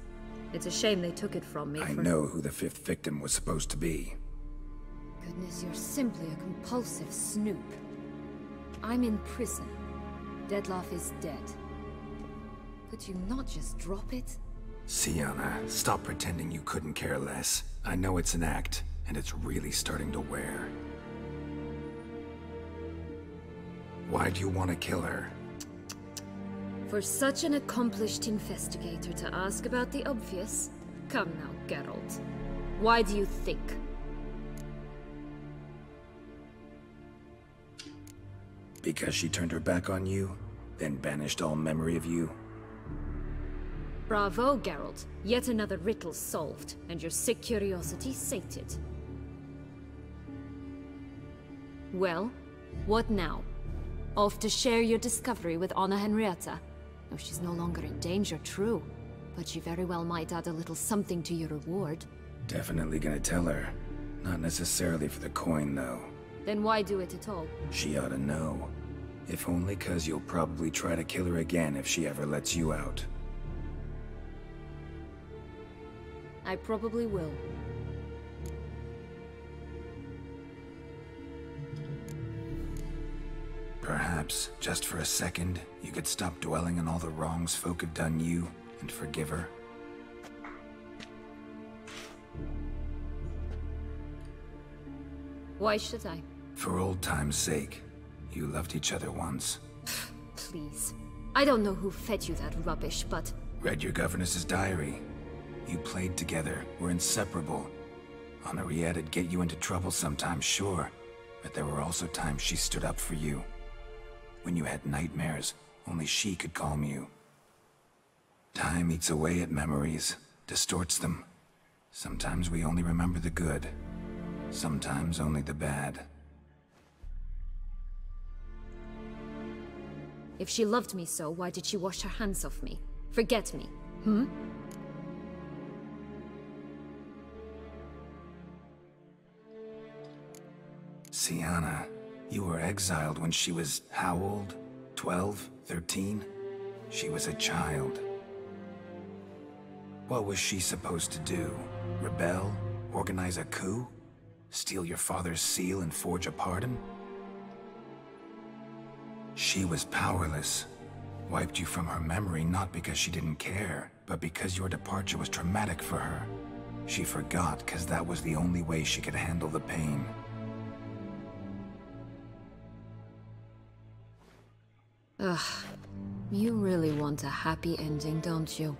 It's a shame they took it from me. I know who the 5th victim was supposed to be. Goodness, you're simply a compulsive snoop. I'm in prison. Dettlaff is dead. Could you not just drop it? Sienna, stop pretending you couldn't care less. I know it's an act, and it's really starting to wear. Why do you want to kill her? For such an accomplished investigator to ask about the obvious? Come now, Geralt. Why do you think? Because she turned her back on you, then banished all memory of you? Bravo, Geralt. Yet another riddle solved, and your sick curiosity sated. Well, what now? Off to share your discovery with Anna Henrietta? No, she's no longer in danger, true. But she very well might add a little something to your reward. Definitely gonna tell her. Not necessarily for the coin, though. Then why do it at all? She ought to know. If only 'cause you'll probably try to kill her again if she ever lets you out. I probably will. Perhaps, just for a second, you could stop dwelling on all the wrongs folk have done you, and forgive her. Why should I? For old time's sake. You loved each other once. Please. I don't know who fed you that rubbish, but... Read your governess's diary. You played together, were inseparable. Henriette'd get you into trouble sometimes, sure. But there were also times she stood up for you. When you had nightmares, only she could calm you. Time eats away at memories, distorts them. Sometimes we only remember the good. Sometimes only the bad. If she loved me so, why did she wash her hands off me? Forget me, hmm? Sienna, you were exiled when she was how old? 12? 13? She was a child. What was she supposed to do? Rebel? Organize a coup? Steal your father's seal and forge a pardon? She was powerless. Wiped you from her memory not because she didn't care, but because your departure was traumatic for her. She forgot because that was the only way she could handle the pain. Ugh. You really want a happy ending, don't you?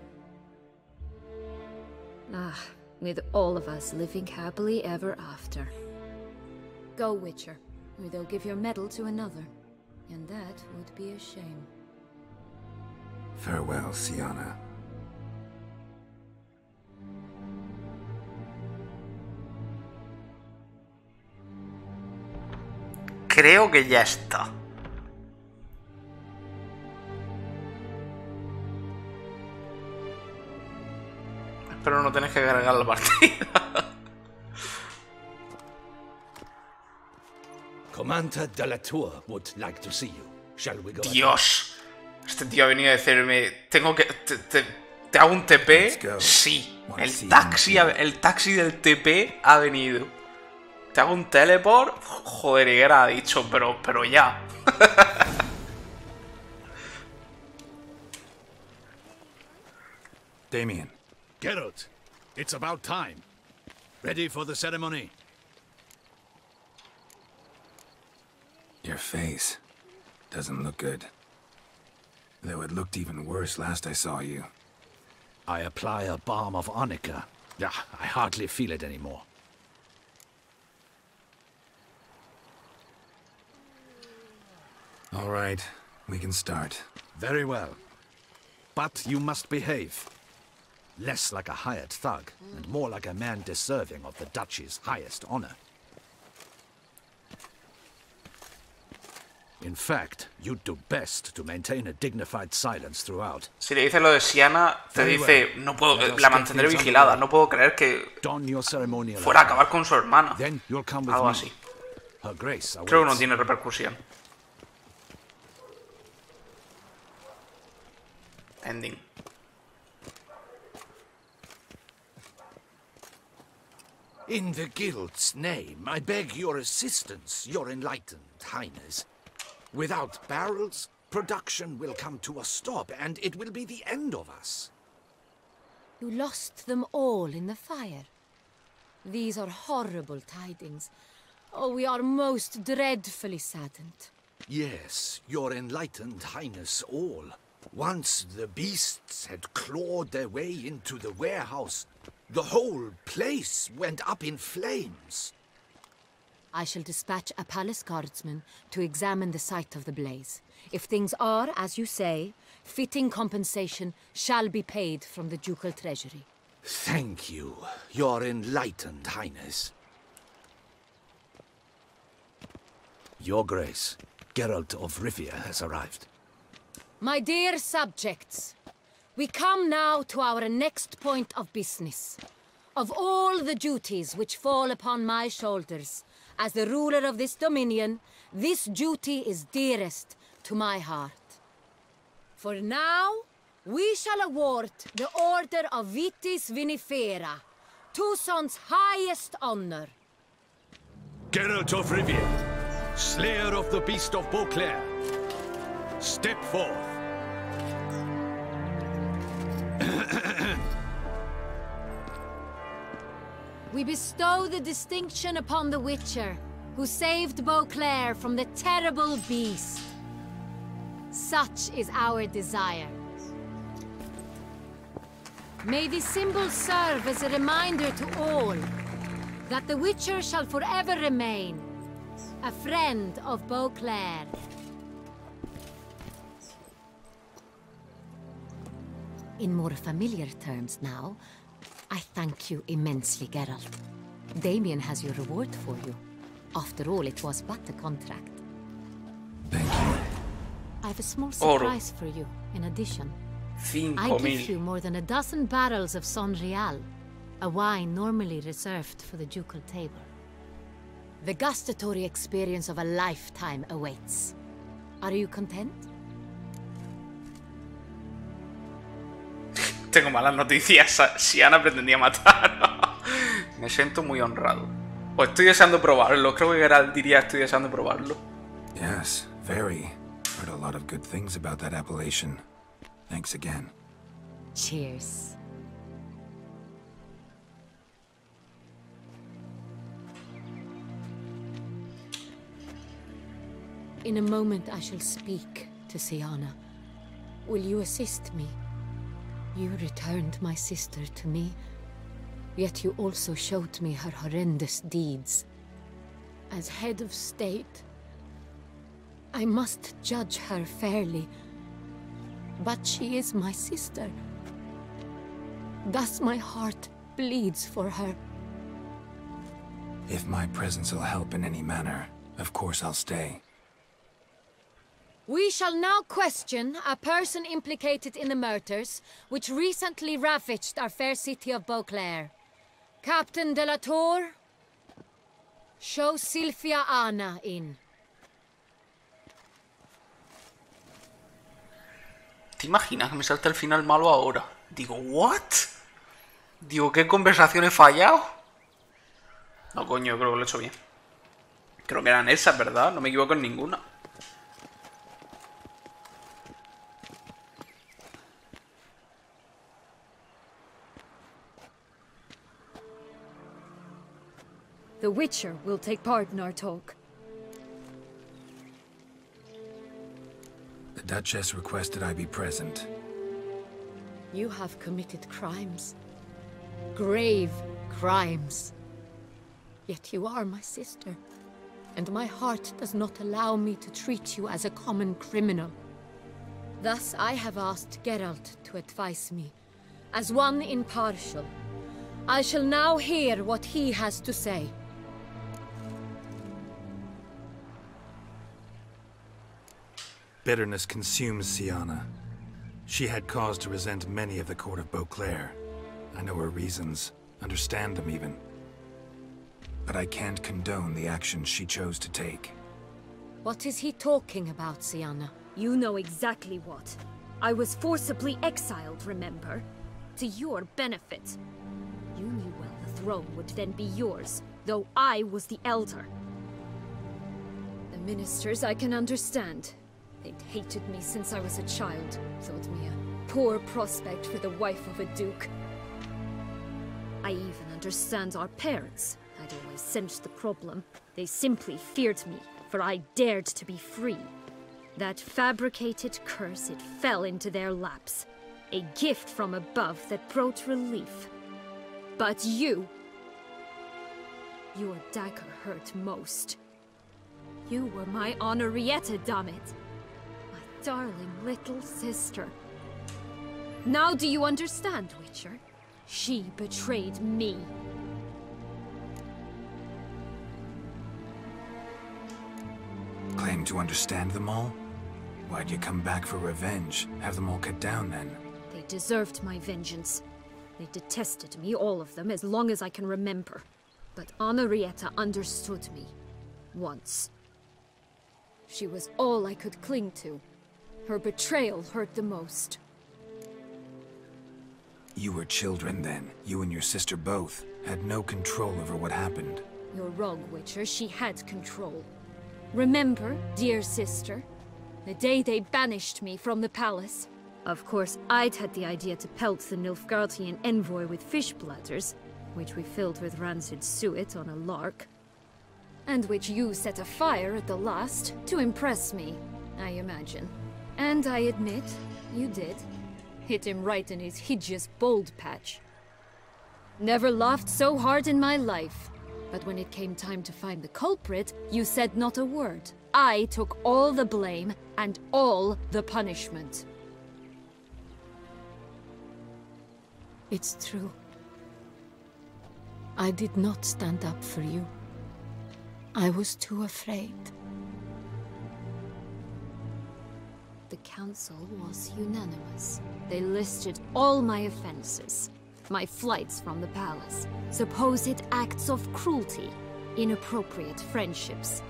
Ah, with all of us living happily ever after. Go, Witcher, or they'll give your medal to another. And that would be a shame. Farewell, Sienna. Creo que ya está. Espero no tenés que cargar la partida. Commander de la Tour would like to see you. Shall we go? Dios. Este tío ha venido a decirme, tengo que... ¿Te hago un TP? Sí. El taxi del TP ha venido. ¿Te hago un teleport? Joder, Higuera ha dicho, pero ya. Damien. Geralt, it's about time. Ready for the ceremony? Your face doesn't look good. Though it looked even worse last I saw you. I apply a balm of arnica. I hardly feel it anymore. All right, We can start. Very well. But you must behave. Less like a hired thug, and more like a man deserving of the Duchy's highest honor. In fact, you'd do best to maintain a dignified silence throughout. Si le dices lo de Siana, te dice, no puedo, la mantendré vigilada, no puedo creer que fuera a acabar con su hermana. Algo así. Creo que no tiene repercusión. Ending. In the Guild's name, I beg your assistance, your enlightened highness. Without barrels, production will come to a stop, and it will be the end of us. You lost them all in the fire. These are horrible tidings. Oh, we are most dreadfully saddened. Yes, your enlightened highness all. Once the beasts had clawed their way into the warehouse, the whole place went up in flames. I shall dispatch a palace guardsman to examine the site of the blaze. If things are, as you say, fitting compensation shall be paid from the ducal treasury. Thank you, your enlightened highness. Your Grace, Geralt of Rivia has arrived. My dear subjects, we come now to our next point of business. Of all the duties which fall upon my shoulders, as the ruler of this dominion, this duty is dearest to my heart. For now, we shall award the Order of Vitis Vinifera, Tucson's highest honor. Geralt of Rivia, slayer of the beast of Beauclair, step forth. We bestow the distinction upon the Witcher, who saved Beauclair from the terrible beast. Such is our desire. May this symbol serve as a reminder to all that the Witcher shall forever remain a friend of Beauclair. In more familiar terms now, I thank you immensely, Geralt. Damien has your reward for you. After all, it was but a contract. Thank you. I have a small surprise for you, in addition. I give you more than a dozen barrels of Sonreal, a wine normally reserved for the ducal table. The gustatory experience of a lifetime awaits. Are you content? Tengo malas noticias. Siana pretendía matar. Me siento muy honrado. O estoy deseando probarlo. Creo que Geralt diría estoy deseando probarlo. Yes, very. Heard a lot of good things about that appellation. Thanks again. Cheers. In a moment I shall speak to Siana. Will you assist me? You returned my sister to me, yet you also showed me her horrendous deeds. As head of state, I must judge her fairly, but she is my sister. Thus my heart bleeds for her. If my presence will help in any manner, of course I'll stay. We shall now question a person implicated in the murders which recently ravaged our fair city of Beauclair. Captain de la Tour, show Sylvia Anna in. ¿Te imaginas que me salta el final malo ahora? Digo, ¿what? Digo, ¿qué conversación he fallado? No, coño, creo que lo he hecho bien. Creo que eran esas, ¿verdad? No me equivoco en ninguna. The Witcher will take part in our talk. The Duchess requested I be present. You have committed crimes. Grave crimes. Yet you are my sister, and my heart does not allow me to treat you as a common criminal. Thus I have asked Geralt to advise me, as one impartial. I shall now hear what he has to say. Bitterness consumes Siana. She had cause to resent many of the court of Beauclair. I know her reasons, understand them even. But I can't condone the actions she chose to take. What is he talking about, Siana? You know exactly what. I was forcibly exiled, remember? To your benefit. You knew well the throne would then be yours, though I was the elder. The ministers I can understand. They'd hated me since I was a child, thought me a poor prospect for the wife of a duke. I even understand our parents. I'd always sensed the problem. They simply feared me, for I dared to be free. That fabricated curse, it fell into their laps. A gift from above that brought relief. But you... Your dagger hurt most. You were my Henrietta, dammit. My darling little sister. Now do you understand, Witcher? She betrayed me. Claim to understand them all? Why'd you come back for revenge? Have them all cut down, then? They deserved my vengeance. They detested me, all of them, as long as I can remember. But Henrietta understood me. Once. She was all I could cling to. Her betrayal hurt the most. You were children then. You and your sister both had no control over what happened. You're wrong, Witcher. She had control. Remember, dear sister, the day they banished me from the palace? Of course, I'd had the idea to pelt the Nilfgaardian envoy with fish bladders, which we filled with rancid suet on a lark. And which you set afire at the last, to impress me, I imagine. And I admit, you did. Hit him right in his hideous bald patch. Never laughed so hard in my life. But when it came time to find the culprit, you said not a word. I took all the blame and all the punishment. It's true. I did not stand up for you. I was too afraid. The council was unanimous. They listed all my offenses. My flights from the palace, supposed acts of cruelty, inappropriate friendships.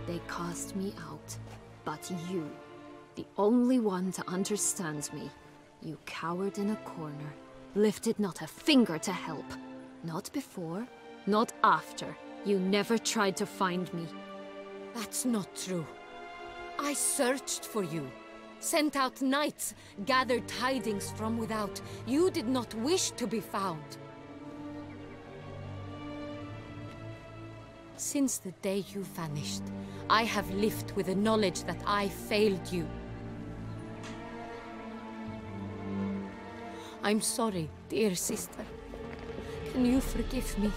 They cast me out, but you, the only one to understand me, you cowered in a corner, lifted not a finger to help. Not before, not after. You never tried to find me. That's not true. I searched for you. Sent out knights, gathered tidings from without. You did not wish to be found. Since the day you vanished, I have lived with the knowledge that I failed you. I'm sorry, dear sister. Can you forgive me?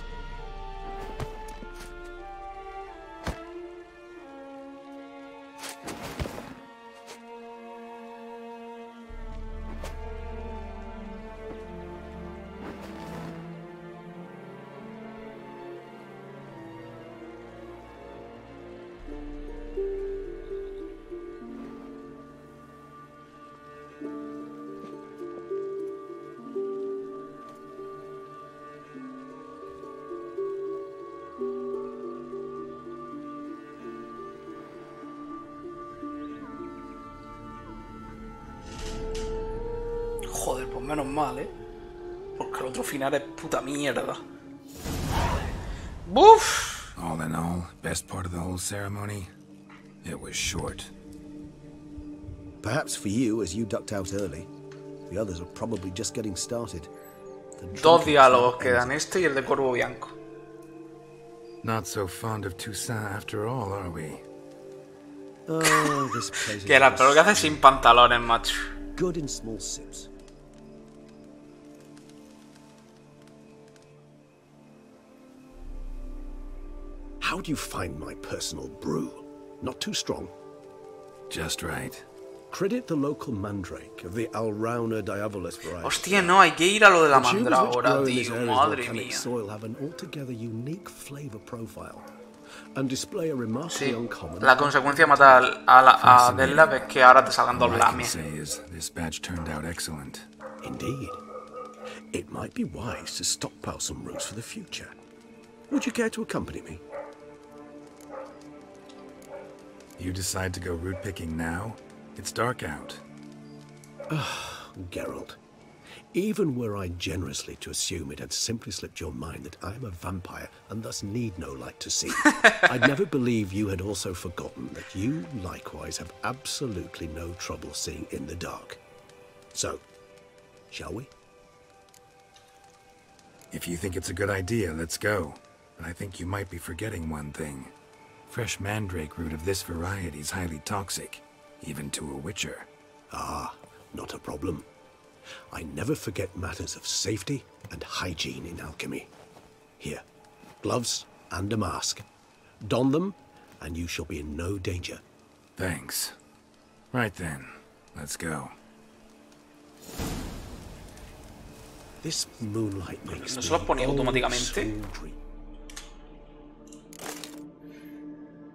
Joder, pues menos mal, ¿eh? Porque el otro final es puta mierda. ¡Buf! All in all, best part of the whole ceremony, it was short. Perhaps for you, as you ducked out early. The others are probably just getting started. Dos diálogos quedan, este y el de Corvo Bianco. Not so fond of Toussaint after all, are we? Oh, this place Que era todo lo que hace sin pantalones, macho. Good in small sips. How do you find my personal brew? Not too strong? Just right. Credit the local mandrake of the Alrauna diabolus variety. Hostia, no, hay que ir a lo de la The tunes which mandrágora, grow in this tío. area's Madre volcanic mía. soil have an altogether unique flavor profile and display a remarkably Sí, uncommon. la consecuencia de matar a Deadlab es que ahora te salgan dos All I can lamias. say is this batch turned out excellent. Indeed. It might be wise to stockpile some roots for the future. Would you care to accompany me? You decide to go root picking now? It's dark out. Geralt, even were I generously to assume it had simply slipped your mind that I am a vampire and thus need no light to see, I'd never believe you had also forgotten that you likewise have absolutely no trouble seeing in the dark. So, shall we? If you think it's a good idea, let's go. But I think you might be forgetting one thing. Fresh mandrake root of this variety is highly toxic, even to a witcher. Ah, not a problem. I never forget matters of safety and hygiene in alchemy. Here, gloves and a mask. Don them, and you shall be in no danger. Thanks. Right then, let's go. This moonlight makes ¿No se los ponía me automáticamente? so dreamy.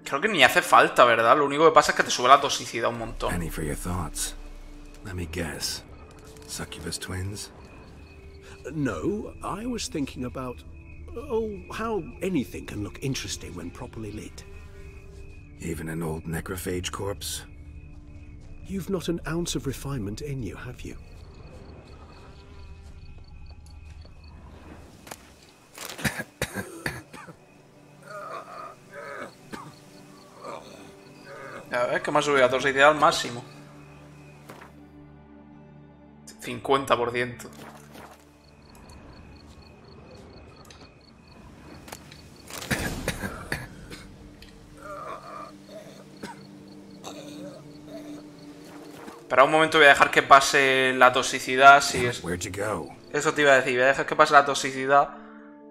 Creo que ni hace falta, ¿verdad? Lo único que pasa es que te sube la toxicidad un montón. Penny for your thoughts. Let me guess. Succubus twins? No, I was thinking about, how anything can look interesting when properly lit. Even an old necrophage corpse? You've not an ounce of refinement in you, have you? A ver, que me ha subido la toxicidad al máximo. 50%. Espera un momento, voy a dejar que pase la toxicidad. Si es... Eso te iba a decir, voy a dejar que pase la toxicidad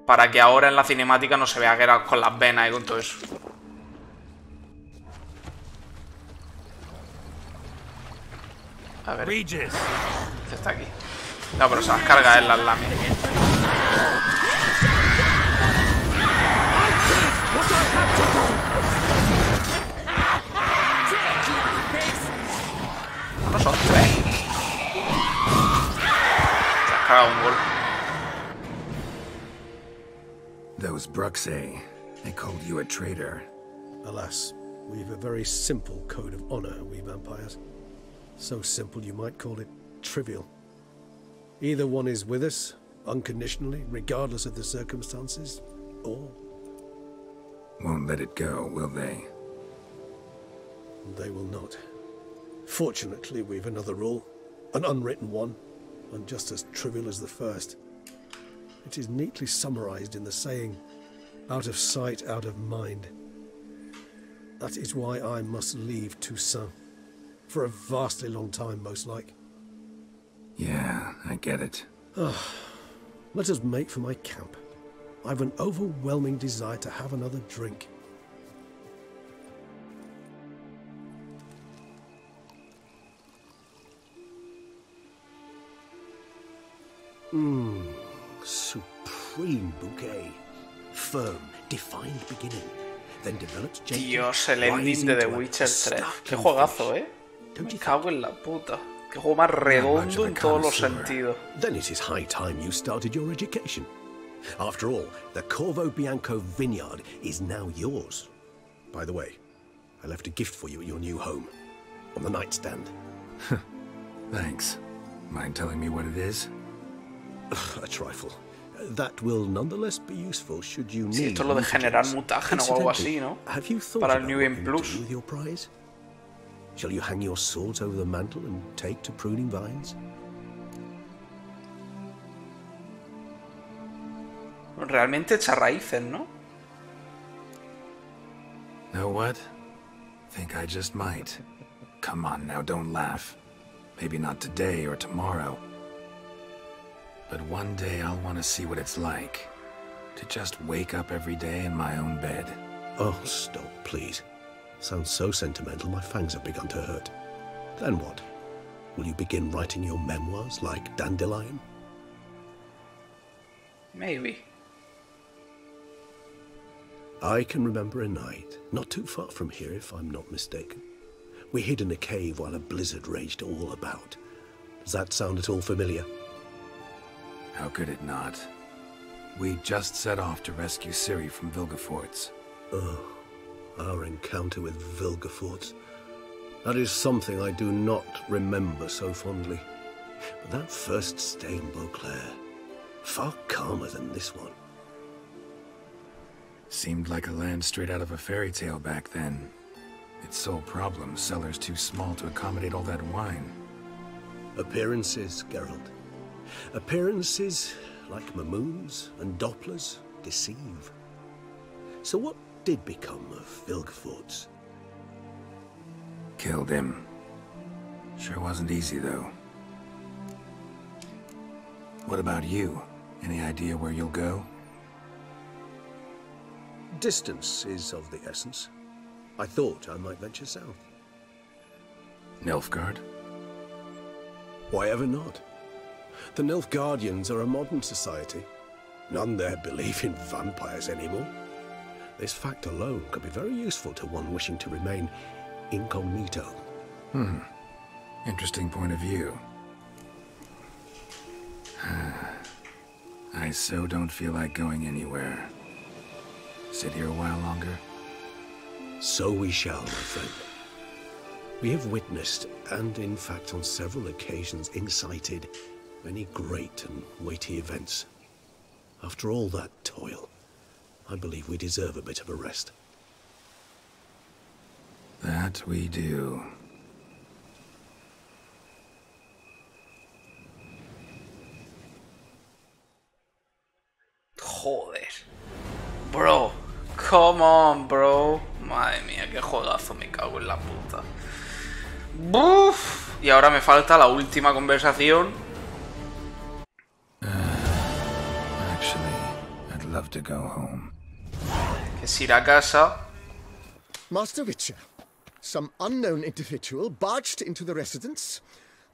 para que ahora en la cinemática no se vea que era con las venas y con todo eso. A ver. Este está aquí. No, pero se las carga en las láminas. No son tres. Se has cargado un gol. Those Bruxae, they called you a traitor. Alas, we've a very simple code of honor, we vampires. So simple you might call it trivial. Either one is with us, unconditionally, regardless of the circumstances, or... Won't let it go, will they? They will not. Fortunately, we've another rule, an unwritten one, and just as trivial as the first. It is neatly summarized in the saying, out of sight, out of mind. That is why I must leave Toussaint. For a vastly long time, most like. Yeah, I get it. Let us make for my camp. I've an overwhelming desire to have another drink. Supreme bouquet. Firm, defined beginning. Then develops gently. Dios, el ending de The Witcher 3. Qué juegazo, ¿eh? Me cago en la puta. Qué juego más redondo en todos los sentidos. Then it is high time you started your education. After all, the Corvo Bianco vineyard is now yours. By the way, I left a gift for you at your new home. On the nightstand. Thanks. Mind telling me what it is? A trifle. That will nonetheless be useful should you need. Sí, esto es lo de generar mutágeno o algo así, ¿no? Have you thought Para el about New what Game you Plus. do with your prize? Shall you hang your swords over the mantle and take to pruning vines? Realmente echa raíces, ¿no? Know what? Think I just might. Come on now, don't laugh. Maybe not today or tomorrow. But one day I'll want to see what it's like. To just wake up every day in my own bed. Oh, stop, please. Sounds so sentimental, my fangs have begun to hurt. Then what? Will you begin writing your memoirs like Dandelion? Maybe. I can remember a night, not too far from here if I'm not mistaken. We hid in a cave while a blizzard raged all about. Does that sound at all familiar? How could it not? We just set off to rescue Ciri from Vilgefortz. Oh, our encounter with Vilgefortz. That is something I do not remember so fondly. But that first stay in Beauclair, far calmer than this one. Seemed like a land straight out of a fairy tale back then. Its sole problem, cellars too small to accommodate all that wine. Appearances, Geralt. Appearances, like Mamoons and Dopplers, deceive. So what did become of Vilgefortz? Killed him. Sure wasn't easy, though. What about you? Any idea where you'll go? Distance is of the essence. I thought I might venture south. Nilfgaard? Why ever not? The Nilfgaardians are a modern society. None there believe in vampires anymore. This fact alone could be very useful to one wishing to remain incognito. Interesting point of view. I so don't feel like going anywhere. Sit here a while longer? So we shall, my friend. We have witnessed, and in fact on several occasions incited, many great and weighty events. After all that toil, I believe we deserve a bit of a rest. That we do. Joder. Bro. Come on, bro. Madre mía, qué juegazo, me cago en la puta. ¡Buf! Y ahora me falta la última conversación. Actually, I'd love to go home. Que es ir a casa. Master Witcher, some unknown individual barged into the residence.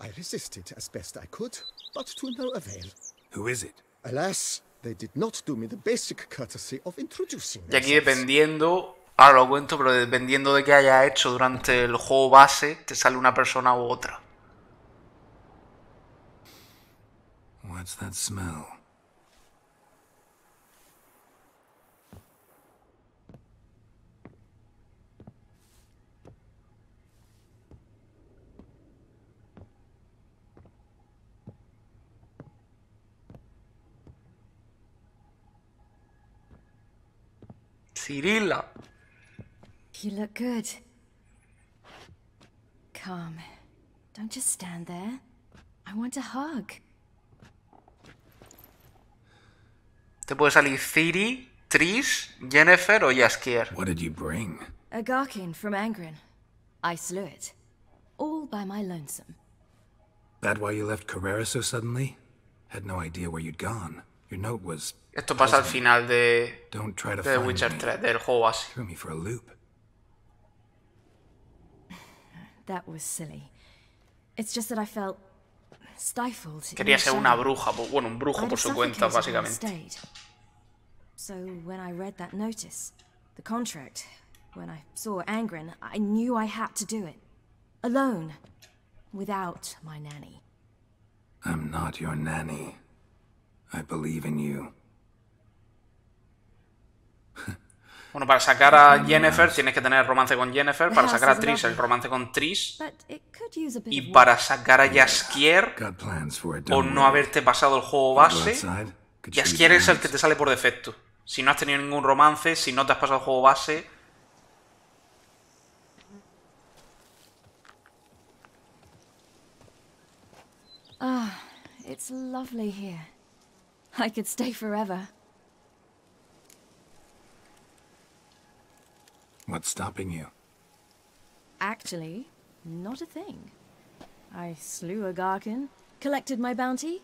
I resisted as best I could, but to no avail. Who is it? Alas, they did not do me the basic courtesy of introducing Y aquí themselves. dependiendo, ahora lo cuento, pero dependiendo de qué haya hecho durante el juego base, te sale una persona u otra. What's that smell? Cirila. You look good. Calm. Don't just stand there. I want a hug. Te puede salir Ciri, Triss, Yennefer o Jaskier. What did you bring? A Garkin from Angren. I slew it. All by my lonesome. That why you left Carrera so suddenly? Had no idea where you'd gone. Your note was... Esto pasa al final de Witcher me. 3, del juego base. Threw me for a loop. That was silly. It's just that I felt stifled. Quería ser una bruja, bueno, un brujo por su cuenta, básicamente. So when I read that notice, the contract, when I saw Angren, I knew I had to do it. Alone. Without my nanny. I'm not your nanny. I believe in you. Bueno, para sacar a Yennefer tienes que tener romance con Yennefer, para sacar a Triss el romance con Triss, y para sacar a Jaskier o no haberte pasado el juego base, Jaskier es el que te sale por defecto. Si no has tenido ningún romance, si no te has pasado el juego base... Ah, it's lovely here. I could stay forever. What's stopping you? Actually, not a thing. I slew a Garkin, collected my bounty.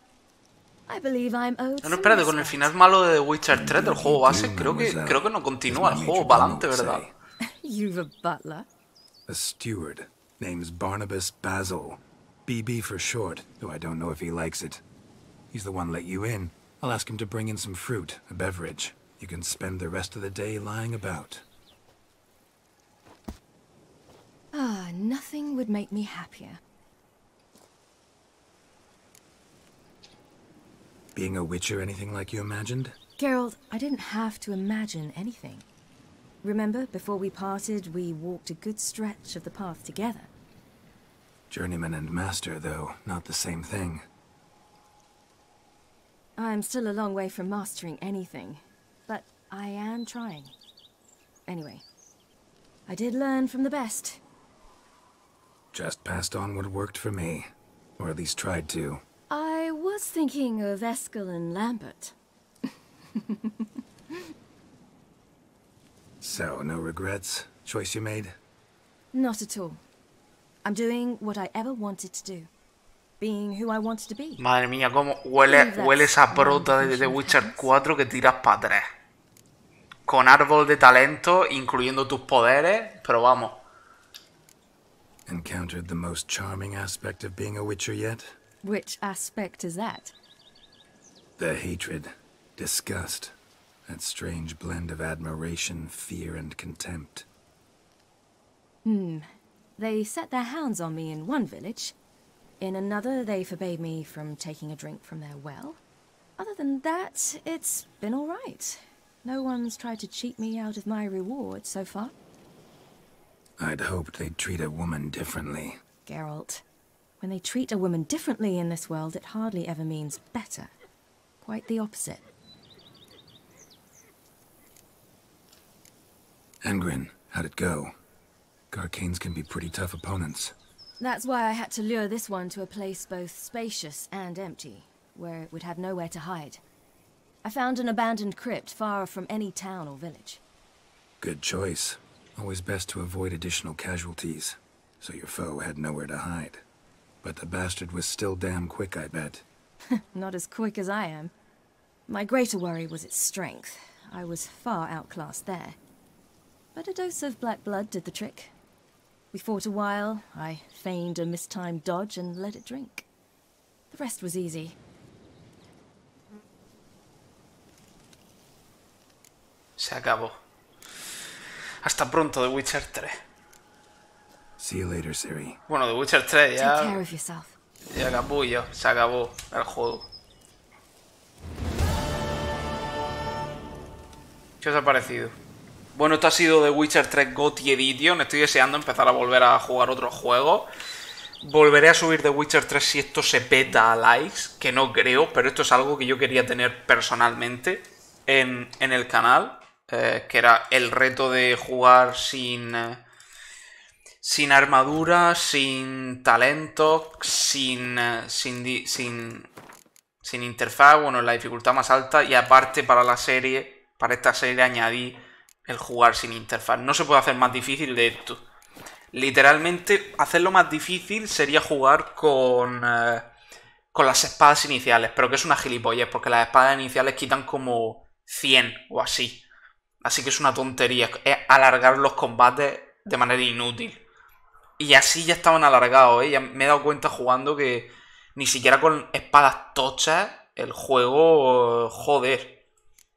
I believe I'm owed No, espérate, con el final malo de The Witcher 3 del juego base, creo que no continúa el juego para adelante, ¿verdad? You've a butler. A steward. Name's Barnabas Basil. BB for short, though I don't know if he likes it. He's the one let you in. I'll ask him to bring in some fruit, a beverage. You can spend the rest of the day lying about. Ah, nothing would make me happier. Being a witcher anything like you imagined? Geralt, I didn't have to imagine anything. Remember, before we parted, we walked a good stretch of the path together. Journeyman and master, though, not the same thing. I'm still a long way from mastering anything, but I am trying. Anyway, I did learn from the best. Just passed on what worked for me. Or at least tried to. I was thinking of Eskel and Lambert. So, no regrets? Choice you made? Not at all. I'm doing what I ever wanted to do. Being who I wanted to be. Madre mía, cómo huele esa prota de The Witcher 4 que tiras para atrás. Con árbol de talento, incluyendo tus poderes, pero vamos. Encountered the most charming aspect of being a witcher yet? Which aspect is that? The hatred, disgust, that strange blend of admiration, fear, and contempt. They set their hounds on me in one village. In another, they forbade me from taking a drink from their well. Other than that, it's been all right. No one's tried to cheat me out of my reward so far. I'd hoped they'd treat a woman differently. Geralt, when they treat a woman differently in this world, it hardly ever means better. Quite the opposite. Engrin, how'd it go? Garcanes can be pretty tough opponents. That's why I had to lure this one to a place both spacious and empty, where it would have nowhere to hide. I found an abandoned crypt far from any town or village. Good choice. Always best to avoid additional casualties, so your foe had nowhere to hide. But the bastard was still damn quick, I bet. Not as quick as I am. My greater worry was its strength. I was far outclassed there. But a dose of black blood did the trick. We fought a while, I feigned a mistimed dodge and let it drink. The rest was easy. Se acabó. Hasta pronto, The Witcher 3. See you later, Ciri. Bueno, The Witcher 3 ya... Take care of yourself. Ya capullo, se acabó el juego. ¿Qué os ha parecido? Bueno, esto ha sido The Witcher 3 GOTY Edition. Estoy deseando empezar a volver a jugar otros juegos. Volveré a subir The Witcher 3 si esto se peta a likes, que no creo, pero esto es algo que yo quería tener personalmente en el canal, que era el reto de jugar sin armadura, sin talento, sin interfaz, bueno, la dificultad más alta, y aparte para esta serie añadí el jugar sin interfaz. No se puede hacer más difícil de esto. Literalmente, hacerlo más difícil sería jugar con las espadas iniciales, pero que es una gilipollez, porque las espadas iniciales quitan como 100 o así. Así que es una tontería, es alargar los combates de manera inútil. Y así ya estaban alargados, ¿eh? Ya me he dado cuenta jugando que ni siquiera con espadas tochas el juego... joder.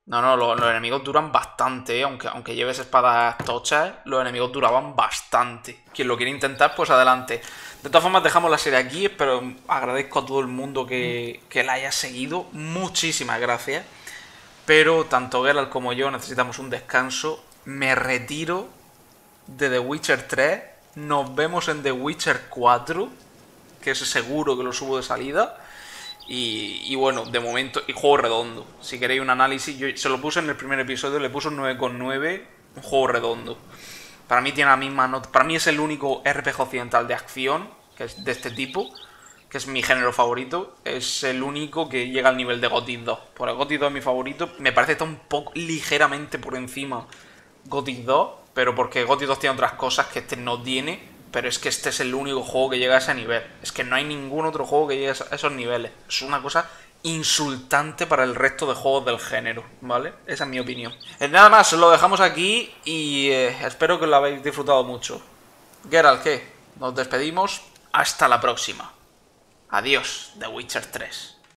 No, los enemigos duran bastante, ¿eh? Aunque lleves espadas tochas, los enemigos duraban bastante. Quien lo quiere intentar, pues adelante. De todas formas, dejamos la serie aquí. Espero, agradezco a todo el mundo que la haya seguido. Muchísimas gracias. Pero tanto Geralt como yo necesitamos un descanso. Me retiro de The Witcher 3. Nos vemos en The Witcher 4, que es seguro que lo subo de salida. Y bueno, de momento, y juego redondo. Si queréis un análisis, yo se lo puse en el primer episodio, le puse un 9,9, un juego redondo. Para mí tiene la misma nota. Para mí es el único RPG occidental de acción, que es de este tipo, que es mi género favorito. Es el único que llega al nivel de GOTY 2. Por el GOTY 2 es mi favorito. Me parece que está un poco ligeramente por encima GOTY 2, pero porque GOTY 2 tiene otras cosas que este no tiene. Pero es que este es el único juego que llega a ese nivel. Es que no hay ningún otro juego que llegue a esos niveles. Es una cosa insultante para el resto de juegos del género, ¿vale? Esa es mi opinión. Nada más, lo dejamos aquí y espero que lo habéis disfrutado mucho. Geralt, ¿qué? nos despedimos. Hasta la próxima. Adiós, The Witcher 3.